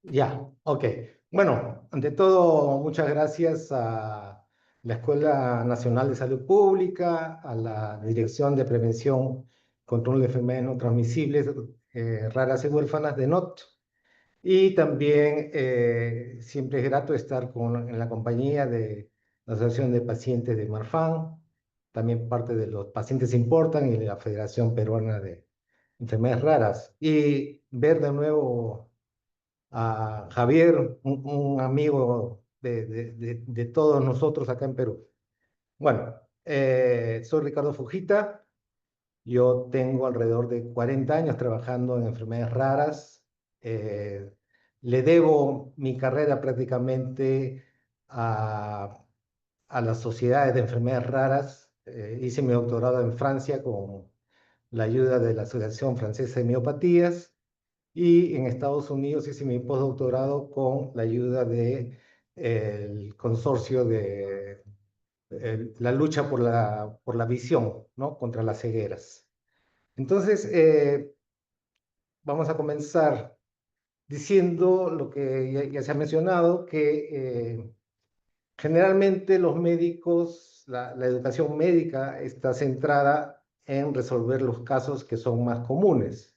Ya, ok. Bueno, ante todo, muchas gracias a la Escuela Nacional de Salud Pública, a la Dirección de Prevención y Control de Enfermedades No Transmisibles Raras y Huérfanas de NOT. Y también siempre es grato estar en la compañía de la Asociación de Pacientes de Marfan, también parte de los Pacientes Importan y de la Federación Peruana de Enfermedades Raras. Y ver de nuevo a Javier, un amigo de todos nosotros acá en Perú. Bueno, soy Ricardo Fujita, yo tengo alrededor de 40 años trabajando en enfermedades raras. Le debo mi carrera prácticamente a las sociedades de enfermedades raras. Hice mi doctorado en Francia con la ayuda de la Asociación Francesa de Miopatías y en Estados Unidos hice mi postdoctorado con la ayuda del consorcio de la lucha por la visión, ¿no? Contra las cegueras. Entonces, vamos a comenzar diciendo lo que ya se ha mencionado, que generalmente los médicos, la educación médica está centrada en resolver los casos que son más comunes,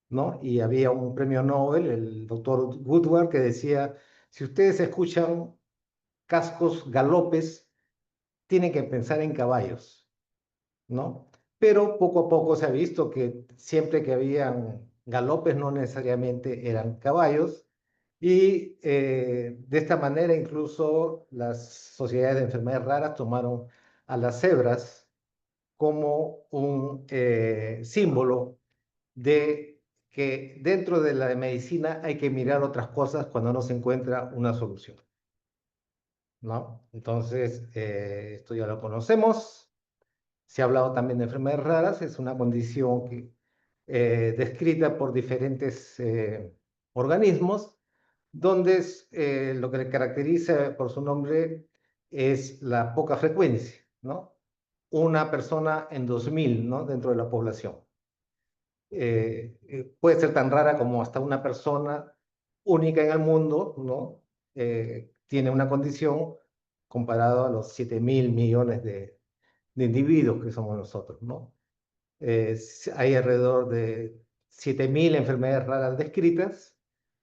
¿no? Y había un premio Nobel, el doctor Woodward, que decía, si ustedes escuchan cascos, galopes, tienen que pensar en caballos, ¿no? Pero poco a poco se ha visto que siempre que habían galopes no necesariamente eran caballos y de esta manera incluso las sociedades de enfermedades raras tomaron a las cebras como un símbolo de que dentro de la medicina hay que mirar otras cosas cuando no se encuentra una solución, ¿no? Entonces, esto ya lo conocemos. Se ha hablado también de enfermedades raras, es una condición descrita por diferentes organismos, donde lo que le caracteriza por su nombre es la poca frecuencia, ¿no? Una persona en 2000, ¿no? Dentro de la población. Puede ser tan rara como hasta una persona única en el mundo, ¿no? Tiene una condición comparado a los 7.000 millones de individuos que somos nosotros, ¿no? Hay alrededor de 7.000 enfermedades raras descritas,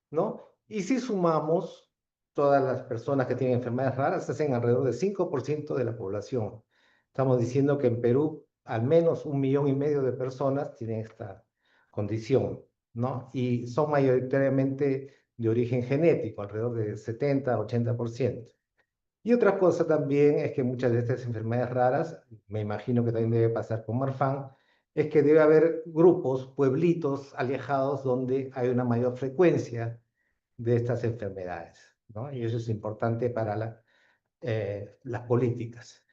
¿no? Y si sumamos todas las personas que tienen enfermedades raras, hacen alrededor del 5% de la población. Estamos diciendo que en Perú al menos 1,5 millones de personas tienen esta condición, ¿no? Y son mayoritariamente de origen genético, alrededor de 70-80%. Y otra cosa también es que muchas de estas enfermedades raras, me imagino que también debe pasar con Marfan, es que debe haber grupos, pueblitos alejados donde hay una mayor frecuencia de estas enfermedades, ¿no? Y eso es importante para las políticas.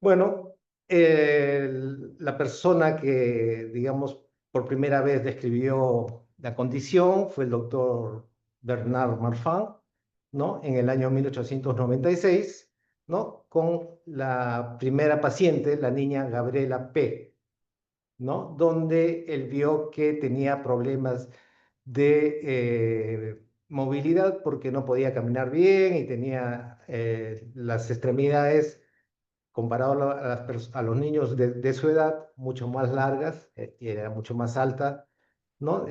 Bueno, la persona que, digamos, por primera vez describió la condición fue el doctor Bernard Marfan, ¿no? En el año 1896, ¿no? Con la primera paciente, la niña Gabriela P., ¿no? Donde él vio que tenía problemas de movilidad porque no podía caminar bien y tenía las extremidades comparado a los niños de su edad, mucho más largas, y era mucho más alta, ¿no?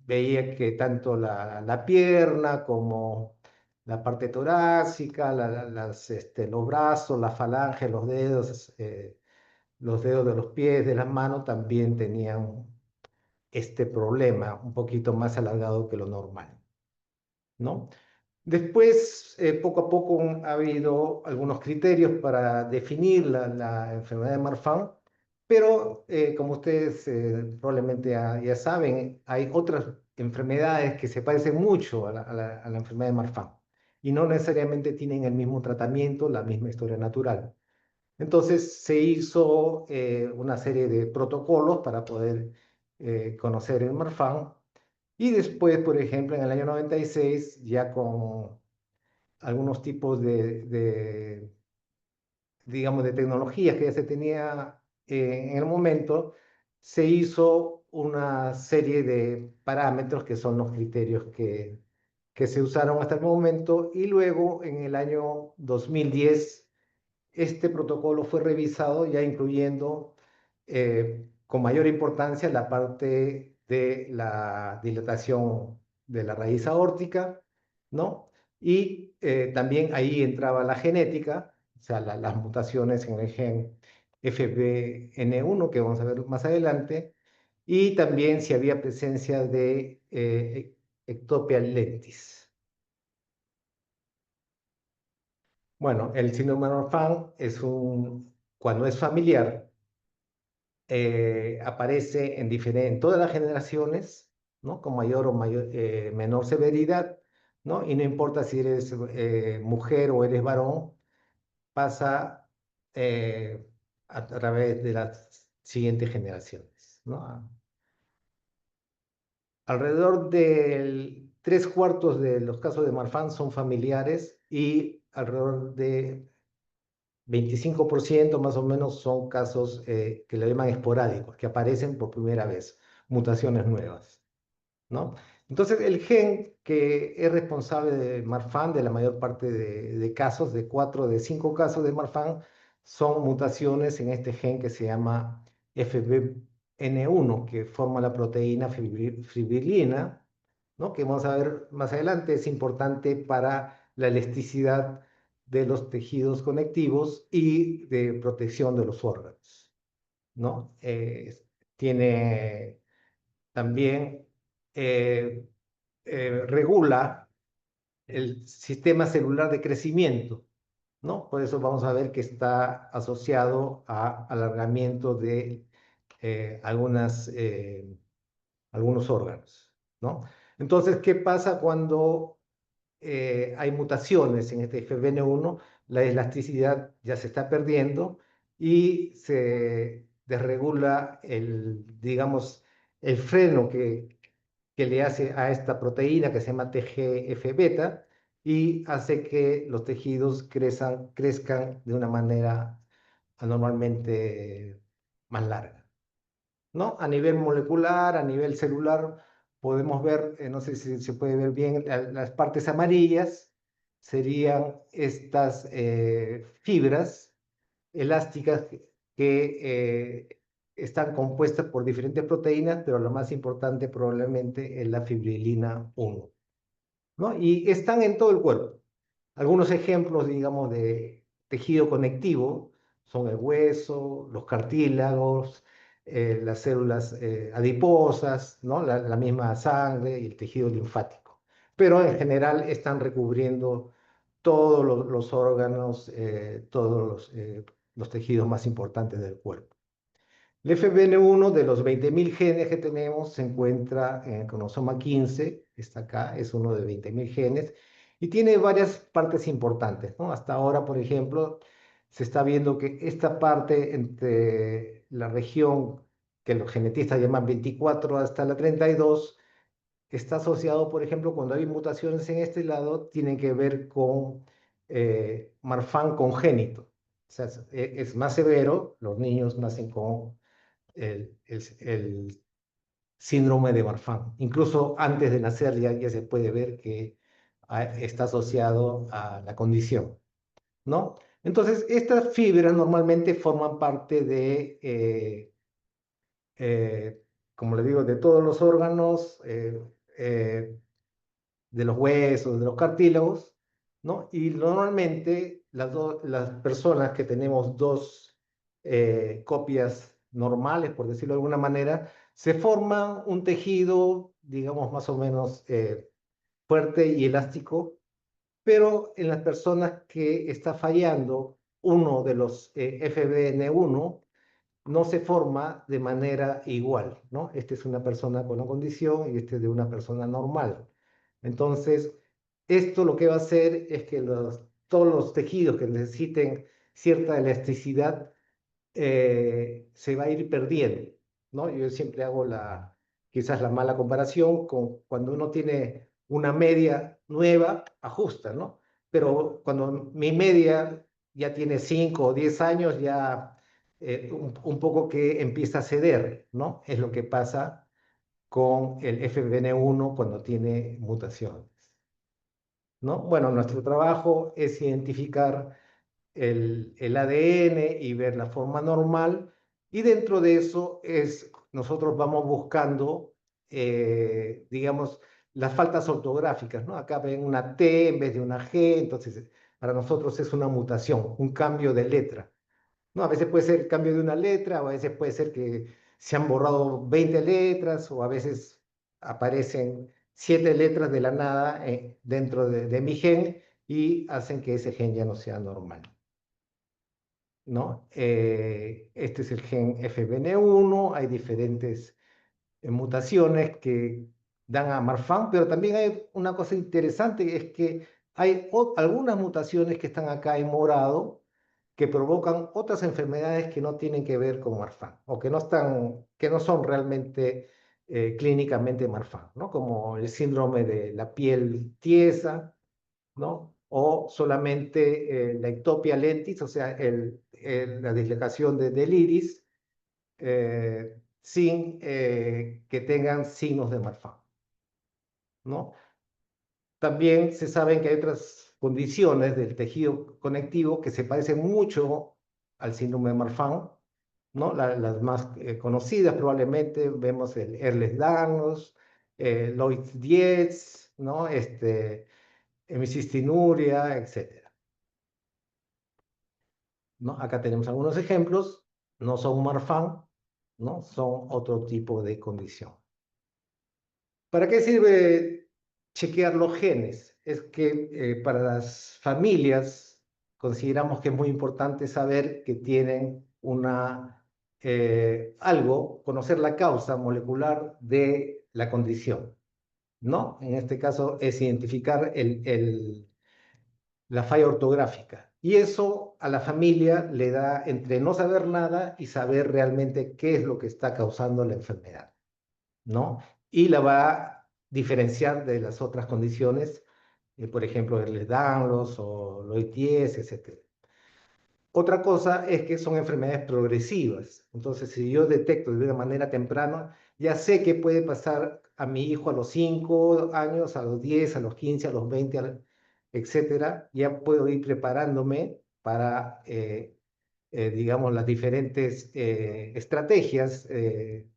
Veía que tanto la pierna como la parte torácica, los brazos, la falange, los dedos de los pies, de las manos, también tenían este problema un poquito más alargado que lo normal, ¿no? Después, poco a poco ha habido algunos criterios para definir la enfermedad de Marfan, pero como ustedes probablemente ya saben, hay otras enfermedades que se parecen mucho a la enfermedad de Marfan y no necesariamente tienen el mismo tratamiento, la misma historia natural. Entonces se hizo una serie de protocolos para poder conocer el Marfan y después, por ejemplo, en el año 96, ya con algunos tipos digamos, de tecnologías que ya se tenía en el momento, se hizo una serie de parámetros que son los criterios que se usaron hasta el momento y luego en el año 2010 este protocolo fue revisado ya incluyendo con mayor importancia la parte de la dilatación de la raíz aórtica, ¿no? Y también ahí entraba la genética, o sea, las mutaciones en el gen FBN1, que vamos a ver más adelante, y también si había presencia de Ectopia lentis. Bueno, el síndrome de Marfan cuando es familiar, aparece en todas las generaciones, ¿no? Con mayor o menor severidad, ¿no? Y no importa si eres mujer o eres varón, pasa a través de las siguientes generaciones, ¿no? Alrededor del 3/4 de los casos de Marfan son familiares y alrededor de 25% más o menos son casos que le llaman esporádicos, que aparecen por primera vez, mutaciones nuevas, ¿no? Entonces, el gen que es responsable de Marfan, de la mayor parte de casos, de 4 de 5 casos de Marfan, son mutaciones en este gen que se llama FBN1, que forma la proteína fibrilina, ¿no? Que vamos a ver más adelante, es importante para la elasticidad de los tejidos conectivos y de protección de los órganos, ¿no? Tiene también, regula el sistema celular de crecimiento, ¿no? Por eso vamos a ver que está asociado a alargamiento de algunos órganos, ¿no? Entonces, ¿qué pasa cuando hay mutaciones en este FBN1? La elasticidad ya se está perdiendo y se desregula digamos, el freno que le hace a esta proteína que se llama TGF-beta y hace que los tejidos crezcan de una manera anormalmente más larga, ¿no? A nivel molecular, a nivel celular, podemos ver, no sé si se puede ver bien, las partes amarillas serían estas fibras elásticas que están compuestas por diferentes proteínas, pero lo más importante probablemente es la fibrilina 1, ¿no? Y están en todo el cuerpo. Algunos ejemplos, digamos, de tejido conectivo son el hueso, los cartílagos, las células adiposas, ¿no? La misma sangre y el tejido linfático. Pero en general están recubriendo todos los órganos, todos los tejidos más importantes del cuerpo. El FBN1 de los 20.000 genes que tenemos se encuentra en el cromosoma 15, está acá, es uno de 20.000 genes, y tiene varias partes importantes, ¿no? Hasta ahora, por ejemplo, se está viendo que esta parte entre la región que los genetistas llaman 24 hasta la 32, está asociado, por ejemplo, cuando hay mutaciones en este lado, tienen que ver con Marfan congénito. O sea, es más severo, los niños nacen con el síndrome de Marfan. Incluso antes de nacer ya se puede ver que está asociado a la condición, ¿no? Entonces, estas fibras normalmente forman parte de, como le digo, de todos los órganos, eh, de los huesos, de los cartílagos, ¿no? Y normalmente las personas que tenemos dos copias normales, por decirlo de alguna manera, se forma un tejido, digamos, más o menos fuerte y elástico, pero en las personas que está fallando uno de los FBN1, no se forma de manera igual, ¿no? Este es una persona con una condición y este es de una persona normal. Entonces, esto lo que va a hacer es que todos los tejidos que necesiten cierta elasticidad se va a ir perdiendo, ¿no? Yo siempre hago quizás la mala comparación con cuando uno tiene una media nueva, ajusta, ¿no? Pero cuando mi media ya tiene 5 o 10 años, ya un poco que empieza a ceder, ¿no? Es lo que pasa con el FBN1 cuando tiene mutaciones, ¿no? Bueno, nuestro trabajo es identificar el ADN y ver la forma normal, y dentro de eso nosotros vamos buscando, digamos, las faltas ortográficas, ¿no? Acá ven una T en vez de una G, entonces para nosotros es una mutación, un cambio de letra, ¿no? A veces puede ser el cambio de una letra, o a veces puede ser que se han borrado 20 letras, o a veces aparecen 7 letras de la nada dentro de mi gen y hacen que ese gen ya no sea normal, ¿no? Este es el gen FBN1, hay diferentes mutaciones que dan a Marfan, pero también hay una cosa interesante, es que hay algunas mutaciones que están acá en morado que provocan otras enfermedades que no tienen que ver con Marfan, o que no son realmente clínicamente Marfan, ¿no? Como el síndrome de la piel tiesa, ¿no? O solamente la ectopia lentis, o sea, la dislocación del iris, sin que tengan signos de Marfan, ¿no? También se sabe que hay otras condiciones del tejido conectivo que se parecen mucho al síndrome de Marfan, ¿no? Las más conocidas probablemente vemos el Ehlers-Danlos, Loeys-Dietz, ¿no? Hemicistinuria, etcétera, ¿no? Acá tenemos algunos ejemplos, no son Marfan, ¿no? Son otro tipo de condición. ¿Para qué sirve chequear los genes? Es que para las familias consideramos que es muy importante saber que tienen conocer la causa molecular de la condición, ¿no? En este caso es identificar la falla ortográfica. Y eso a la familia le da entre no saber nada y saber realmente qué es lo que está causando la enfermedad, ¿no? Y la va a diferenciar de las otras condiciones, por ejemplo, el Danlos o Loeys-Dietz, etc. Otra cosa es que son enfermedades progresivas. Entonces, si yo detecto de una manera temprana, ya sé qué puede pasar a mi hijo a los 5 años, a los 10, a los 15, a los 20, etcétera. Ya puedo ir preparándome para, digamos, las diferentes estrategias de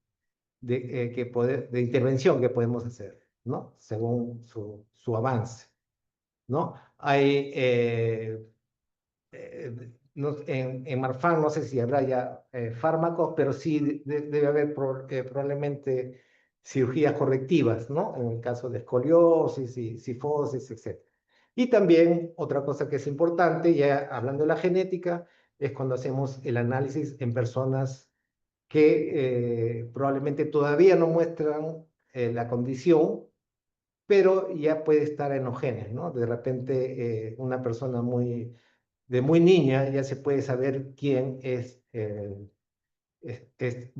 intervención que podemos hacer, ¿no? Según su avance, ¿no? Hay, en Marfan no sé si habrá ya fármacos, pero sí debe haber probablemente cirugías correctivas, ¿no? En el caso de escoliosis y cifosis, etc. Y también otra cosa que es importante, ya hablando de la genética, es cuando hacemos el análisis en personas que probablemente todavía no muestran la condición, pero ya puede estar en los genes, ¿no? De repente una persona de muy niña ya se puede saber quién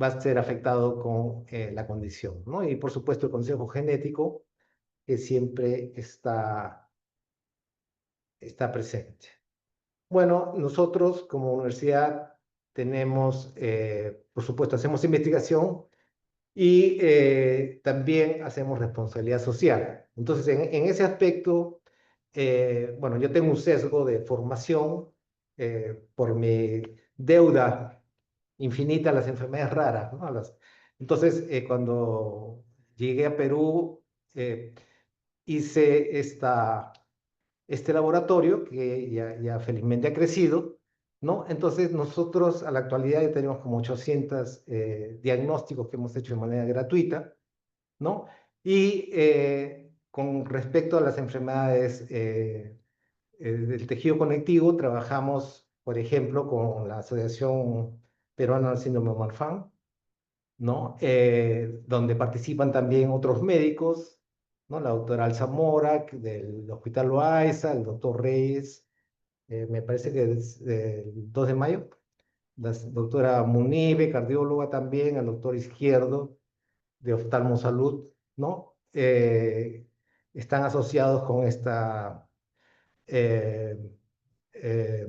va a ser afectado con la condición, ¿no? Y por supuesto el consejo genético que siempre está presente. Bueno, nosotros como universidad tenemos, por supuesto, hacemos investigación y también hacemos responsabilidad social. Entonces, en ese aspecto, bueno, yo tengo un sesgo de formación por mi deuda infinita a las enfermedades raras, ¿no? Entonces, cuando llegué a Perú, hice este laboratorio que ya felizmente ha crecido, ¿no? Entonces nosotros a la actualidad ya tenemos como 800 diagnósticos que hemos hecho de manera gratuita, ¿no? Y con respecto a las enfermedades del tejido conectivo, trabajamos, por ejemplo, con la Asociación Peruana del Síndrome de Marfan, ¿no? Donde participan también otros médicos, ¿no? La doctora Alzamora del Hospital Loaiza, el doctor Reyes, me parece que es el 2 de mayo, la doctora Munibe, cardióloga también, el doctor Izquierdo de Oftalmosalud, ¿no? Están asociados con esta eh, eh,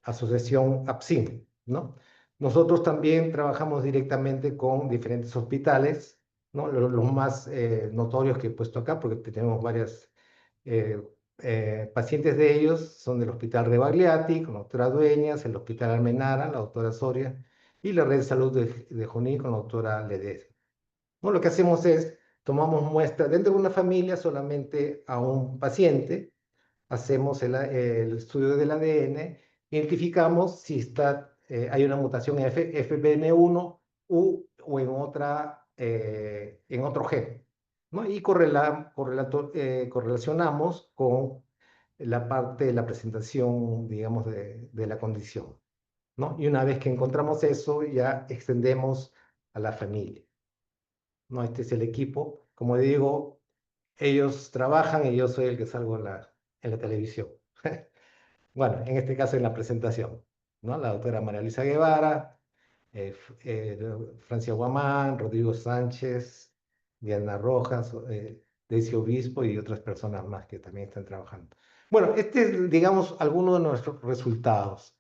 asociación APSIM, ¿no? Nosotros también trabajamos directamente con diferentes hospitales, ¿no? Los más notorios que he puesto acá, porque tenemos varias eh, pacientes de ellos, son del Hospital Rebagliati, con la doctora Dueñas, el Hospital Almenara, la doctora Soria, y la Red de Salud de Junín con la doctora Ledesma. ¿No? Lo que hacemos es, tomamos muestra dentro de una familia solamente a un paciente, hacemos el estudio del ADN, identificamos si hay una mutación en FBN1 o en otro gen, ¿no? Y correlacionamos con la parte de la presentación, digamos, de la condición, ¿no? Y una vez que encontramos eso, ya extendemos a la familia, ¿no? Este es el equipo. Como digo, ellos trabajan y yo soy el que salgo en la televisión. Bueno, en este caso en la presentación, ¿no? La doctora María Luisa Guevara, Francia Guamán, Rodrigo Sánchez, Diana Rojas, Daisy Obispo y otras personas más que también están trabajando. Bueno, este es, digamos, algunos de nuestros resultados.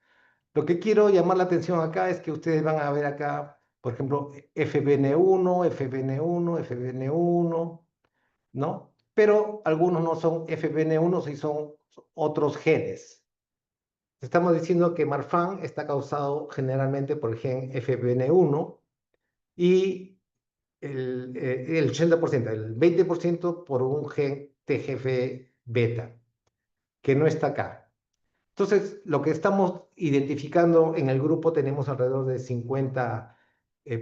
Lo que quiero llamar la atención acá es que ustedes van a ver acá, por ejemplo, FBN1, FBN1, FBN1, ¿no? Pero algunos no son FBN1, si son otros genes. Estamos diciendo que Marfan está causado generalmente por el gen FBN1 y el 80%, el 20% por un gen TGF-beta, que no está acá. Entonces, lo que estamos identificando en el grupo, tenemos alrededor de 50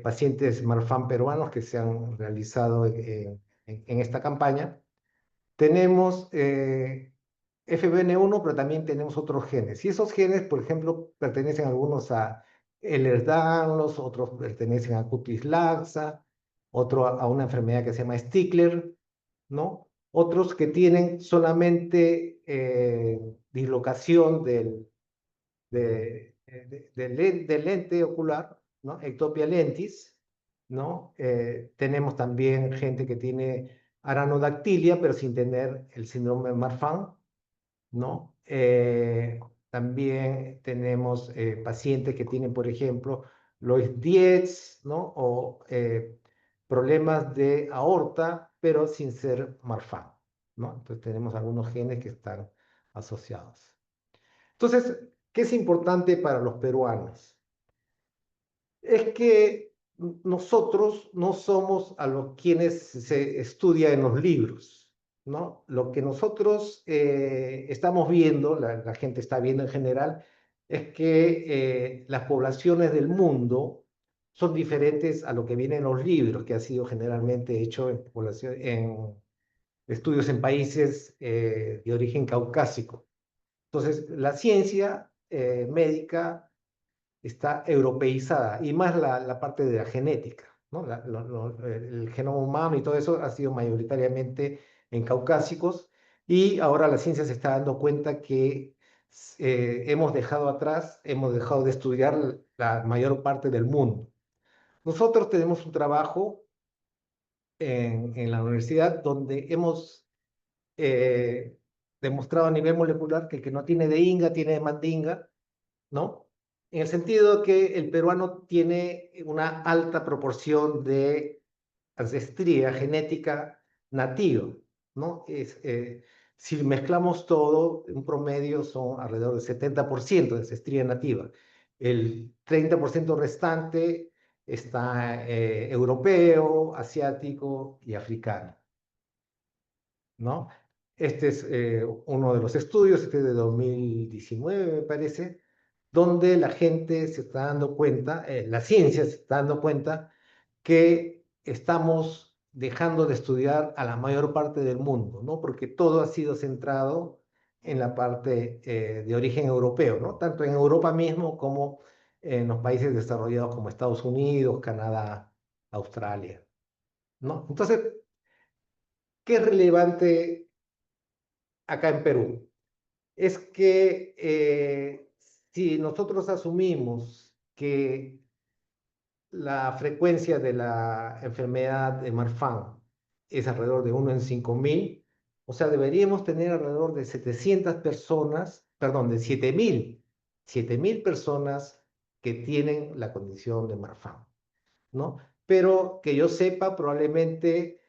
pacientes Marfan peruanos que se han realizado en esta campaña. Tenemos FBN1, pero también tenemos otros genes. Y esos genes, por ejemplo, pertenecen algunos a Ehlers-Danlos, otros pertenecen a cutis laxa, otro a una enfermedad que se llama Stickler, ¿no? Otros que tienen solamente dislocación del lente ocular, ¿no? Ectopia lentis, ¿no? Tenemos también gente que tiene aranodactilia, pero sin tener el síndrome de Marfan, ¿no? También tenemos pacientes que tienen, por ejemplo, Loeys-Dietz, ¿no? O problemas de aorta, pero sin ser Marfan, ¿no? Entonces tenemos algunos genes que están asociados. Entonces, ¿qué es importante para los peruanos? Es que nosotros no somos a los quienes se estudia en los libros, ¿no? Lo que nosotros estamos viendo, la gente está viendo en general, es que las poblaciones del mundo son diferentes a lo que viene en los libros, que ha sido generalmente hecho estudios en países de origen caucásico. Entonces, la ciencia médica está europeizada, y más la parte de la genética, ¿no? El genoma humano y todo eso ha sido mayoritariamente en caucásicos, y ahora la ciencia se está dando cuenta que hemos dejado atrás, hemos dejado de estudiar la mayor parte del mundo. Nosotros tenemos un trabajo en la universidad donde hemos eh, demostrado a nivel molecular que el que no tiene de Inga tiene de Mandinga, ¿no? En el sentido de que el peruano tiene una alta proporción de ancestría genética nativa, ¿no? Si mezclamos todo, un promedio son alrededor del 70% de ancestría nativa. El 30% restante está europeo, asiático y africano, ¿no? Este es uno de los estudios, este es de 2019, me parece, donde la gente se está dando cuenta, la ciencia se está dando cuenta que estamos dejando de estudiar a la mayor parte del mundo, ¿no? Porque todo ha sido centrado en la parte de origen europeo, ¿no? Tanto en Europa mismo como en los países desarrollados como Estados Unidos, Canadá, Australia, ¿no? Entonces, ¿qué es relevante acá en Perú? Es que si nosotros asumimos que la frecuencia de la enfermedad de Marfan es alrededor de 1 en 5.000, o sea, deberíamos tener alrededor de 700 personas, perdón, de 7.000 personas que tienen la condición de Marfan, ¿no? Pero que yo sepa, probablemente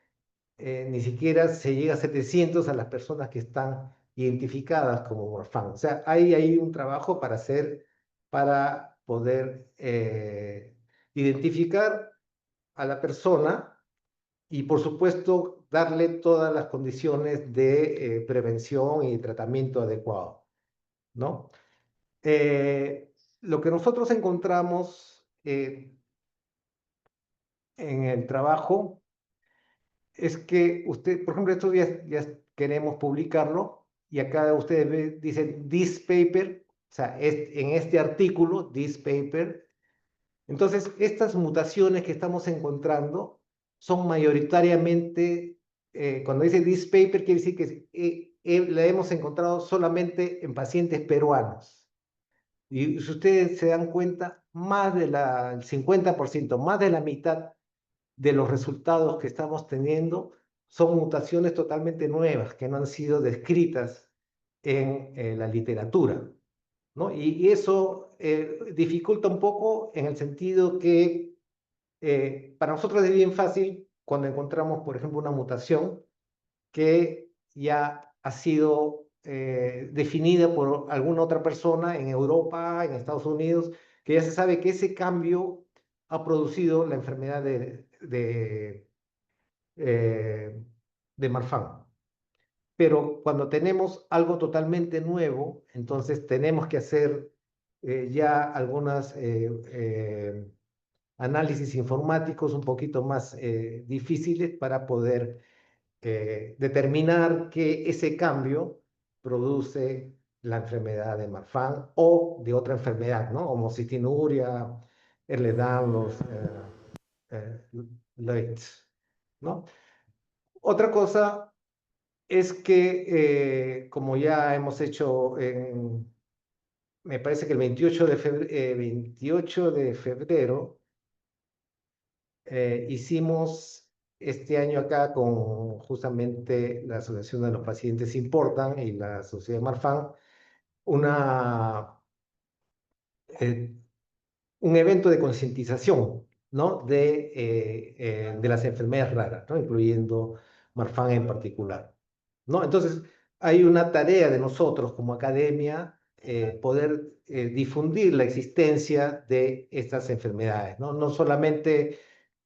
ni siquiera se llega a 700 a las personas que están identificadas como Marfan. O sea, hay un trabajo para hacer para poder identificar a la persona y, por supuesto, darle todas las condiciones de prevención y tratamiento adecuado, ¿no? Lo que nosotros encontramos en el trabajo es que usted, por ejemplo, estos días ya queremos publicarlo, y acá ustedes dicen this paper, o sea, en este artículo, this paper. Entonces, estas mutaciones que estamos encontrando son mayoritariamente, cuando dice this paper, quiere decir que la hemos encontrado solamente en pacientes peruanos. Y si ustedes se dan cuenta, más del 50%, más de la mitad de los resultados que estamos teniendo son mutaciones totalmente nuevas que no han sido descritas en la literatura, ¿no? Y eso dificulta un poco en el sentido que para nosotros es bien fácil cuando encontramos, por ejemplo, una mutación que ya ha sido definida por alguna otra persona en Europa, en Estados Unidos, que ya se sabe que ese cambio ha producido la enfermedad de Marfan. Pero cuando tenemos algo totalmente nuevo, entonces tenemos que hacer ya algunos análisis informáticos un poquito más difíciles para poder determinar que ese cambio produce la enfermedad de Marfan o de otra enfermedad, ¿no? Homocistinuria, Ehlers-Danlos, Leitz, ¿no? Otra cosa es que, como ya hemos hecho, me parece que el 28 de febrero hicimos este año acá con justamente la Asociación de los Pacientes Importan y la Sociedad Marfan, una, eh, un evento de concientización, ¿no? De las enfermedades raras, ¿no? Incluyendo Marfan en particular, ¿no? Entonces, hay una tarea de nosotros como academia poder difundir la existencia de estas enfermedades, ¿no? No solamente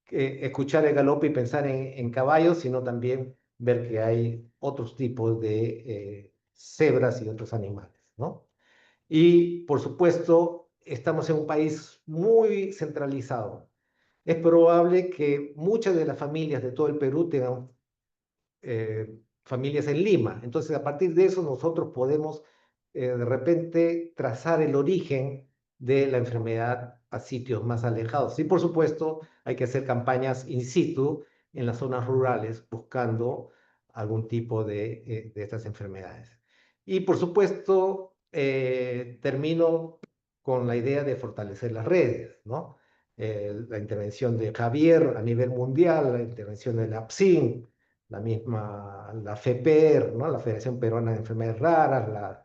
escuchar el galope y pensar en caballos, sino también ver que hay otros tipos de cebras y otros animales, ¿no? Y, por supuesto, estamos en un país muy centralizado. Es probable que muchas de las familias de todo el Perú tengan familias en Lima. Entonces, a partir de eso, nosotros podemos de repente trazar el origen de la enfermedad a sitios más alejados. Y por supuesto, hay que hacer campañas in situ en las zonas rurales buscando algún tipo de estas enfermedades. Y por supuesto, termino con la idea de fortalecer las redes, ¿no? La intervención de Javier a nivel mundial, la intervención de la APSIN, la FEPER, ¿no? La Federación Peruana de Enfermedades Raras,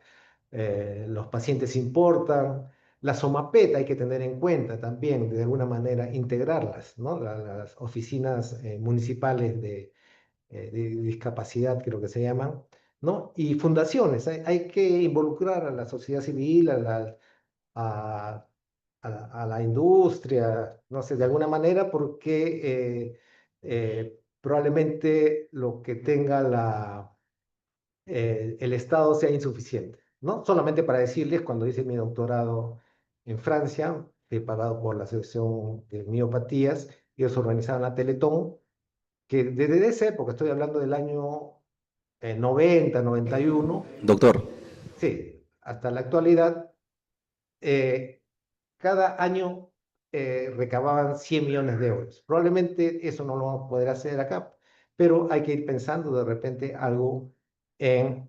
los pacientes importan, la SOMAPET hay que tener en cuenta también, de alguna manera integrarlas, ¿no? Las oficinas municipales de discapacidad, creo que se llaman, ¿no? Y fundaciones, hay que involucrar a la sociedad civil, a, a la industria, no sé, de alguna manera, porque probablemente lo que tenga el Estado sea insuficiente, ¿no? Solamente para decirles, cuando hice mi doctorado en Francia, fui pagado por la Asociación de Miopatías, ellos organizaban la Teletón, que desde esa época, estoy hablando del año 90, 91, Doctor, sí, hasta la actualidad, cada año recababan 100 millones de euros. Probablemente eso no lo vamos a poder hacer acá, pero hay que ir pensando de repente algo en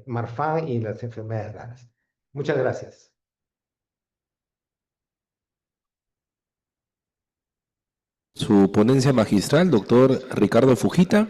Marfan y las enfermedades raras. Muchas gracias. su ponencia magistral, doctor Ricardo Fujita.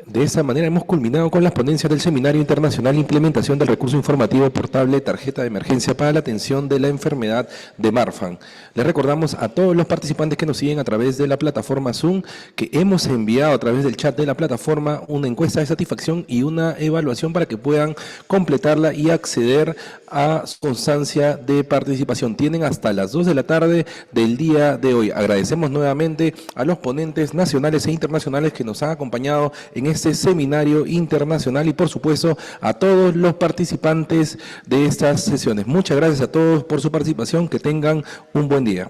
De esa manera hemos culminado con las ponencias del Seminario Internacional Implementación del Recurso Informativo Portable Tarjeta de Emergencia para la Atención de la Enfermedad de Marfan. Les recordamos a todos los participantes que nos siguen a través de la plataforma Zoom que hemos enviado a través del chat de la plataforma una encuesta de satisfacción y una evaluación para que puedan completarla y acceder a su constancia de participación. Tienen hasta las 2 de la tarde del día de hoy. Agradecemos nuevamente a los ponentes nacionales e internacionales que nos han acompañado en este seminario internacional y por supuesto a todos los participantes de estas sesiones. Muchas gracias a todos por su participación, que tengan un buen día.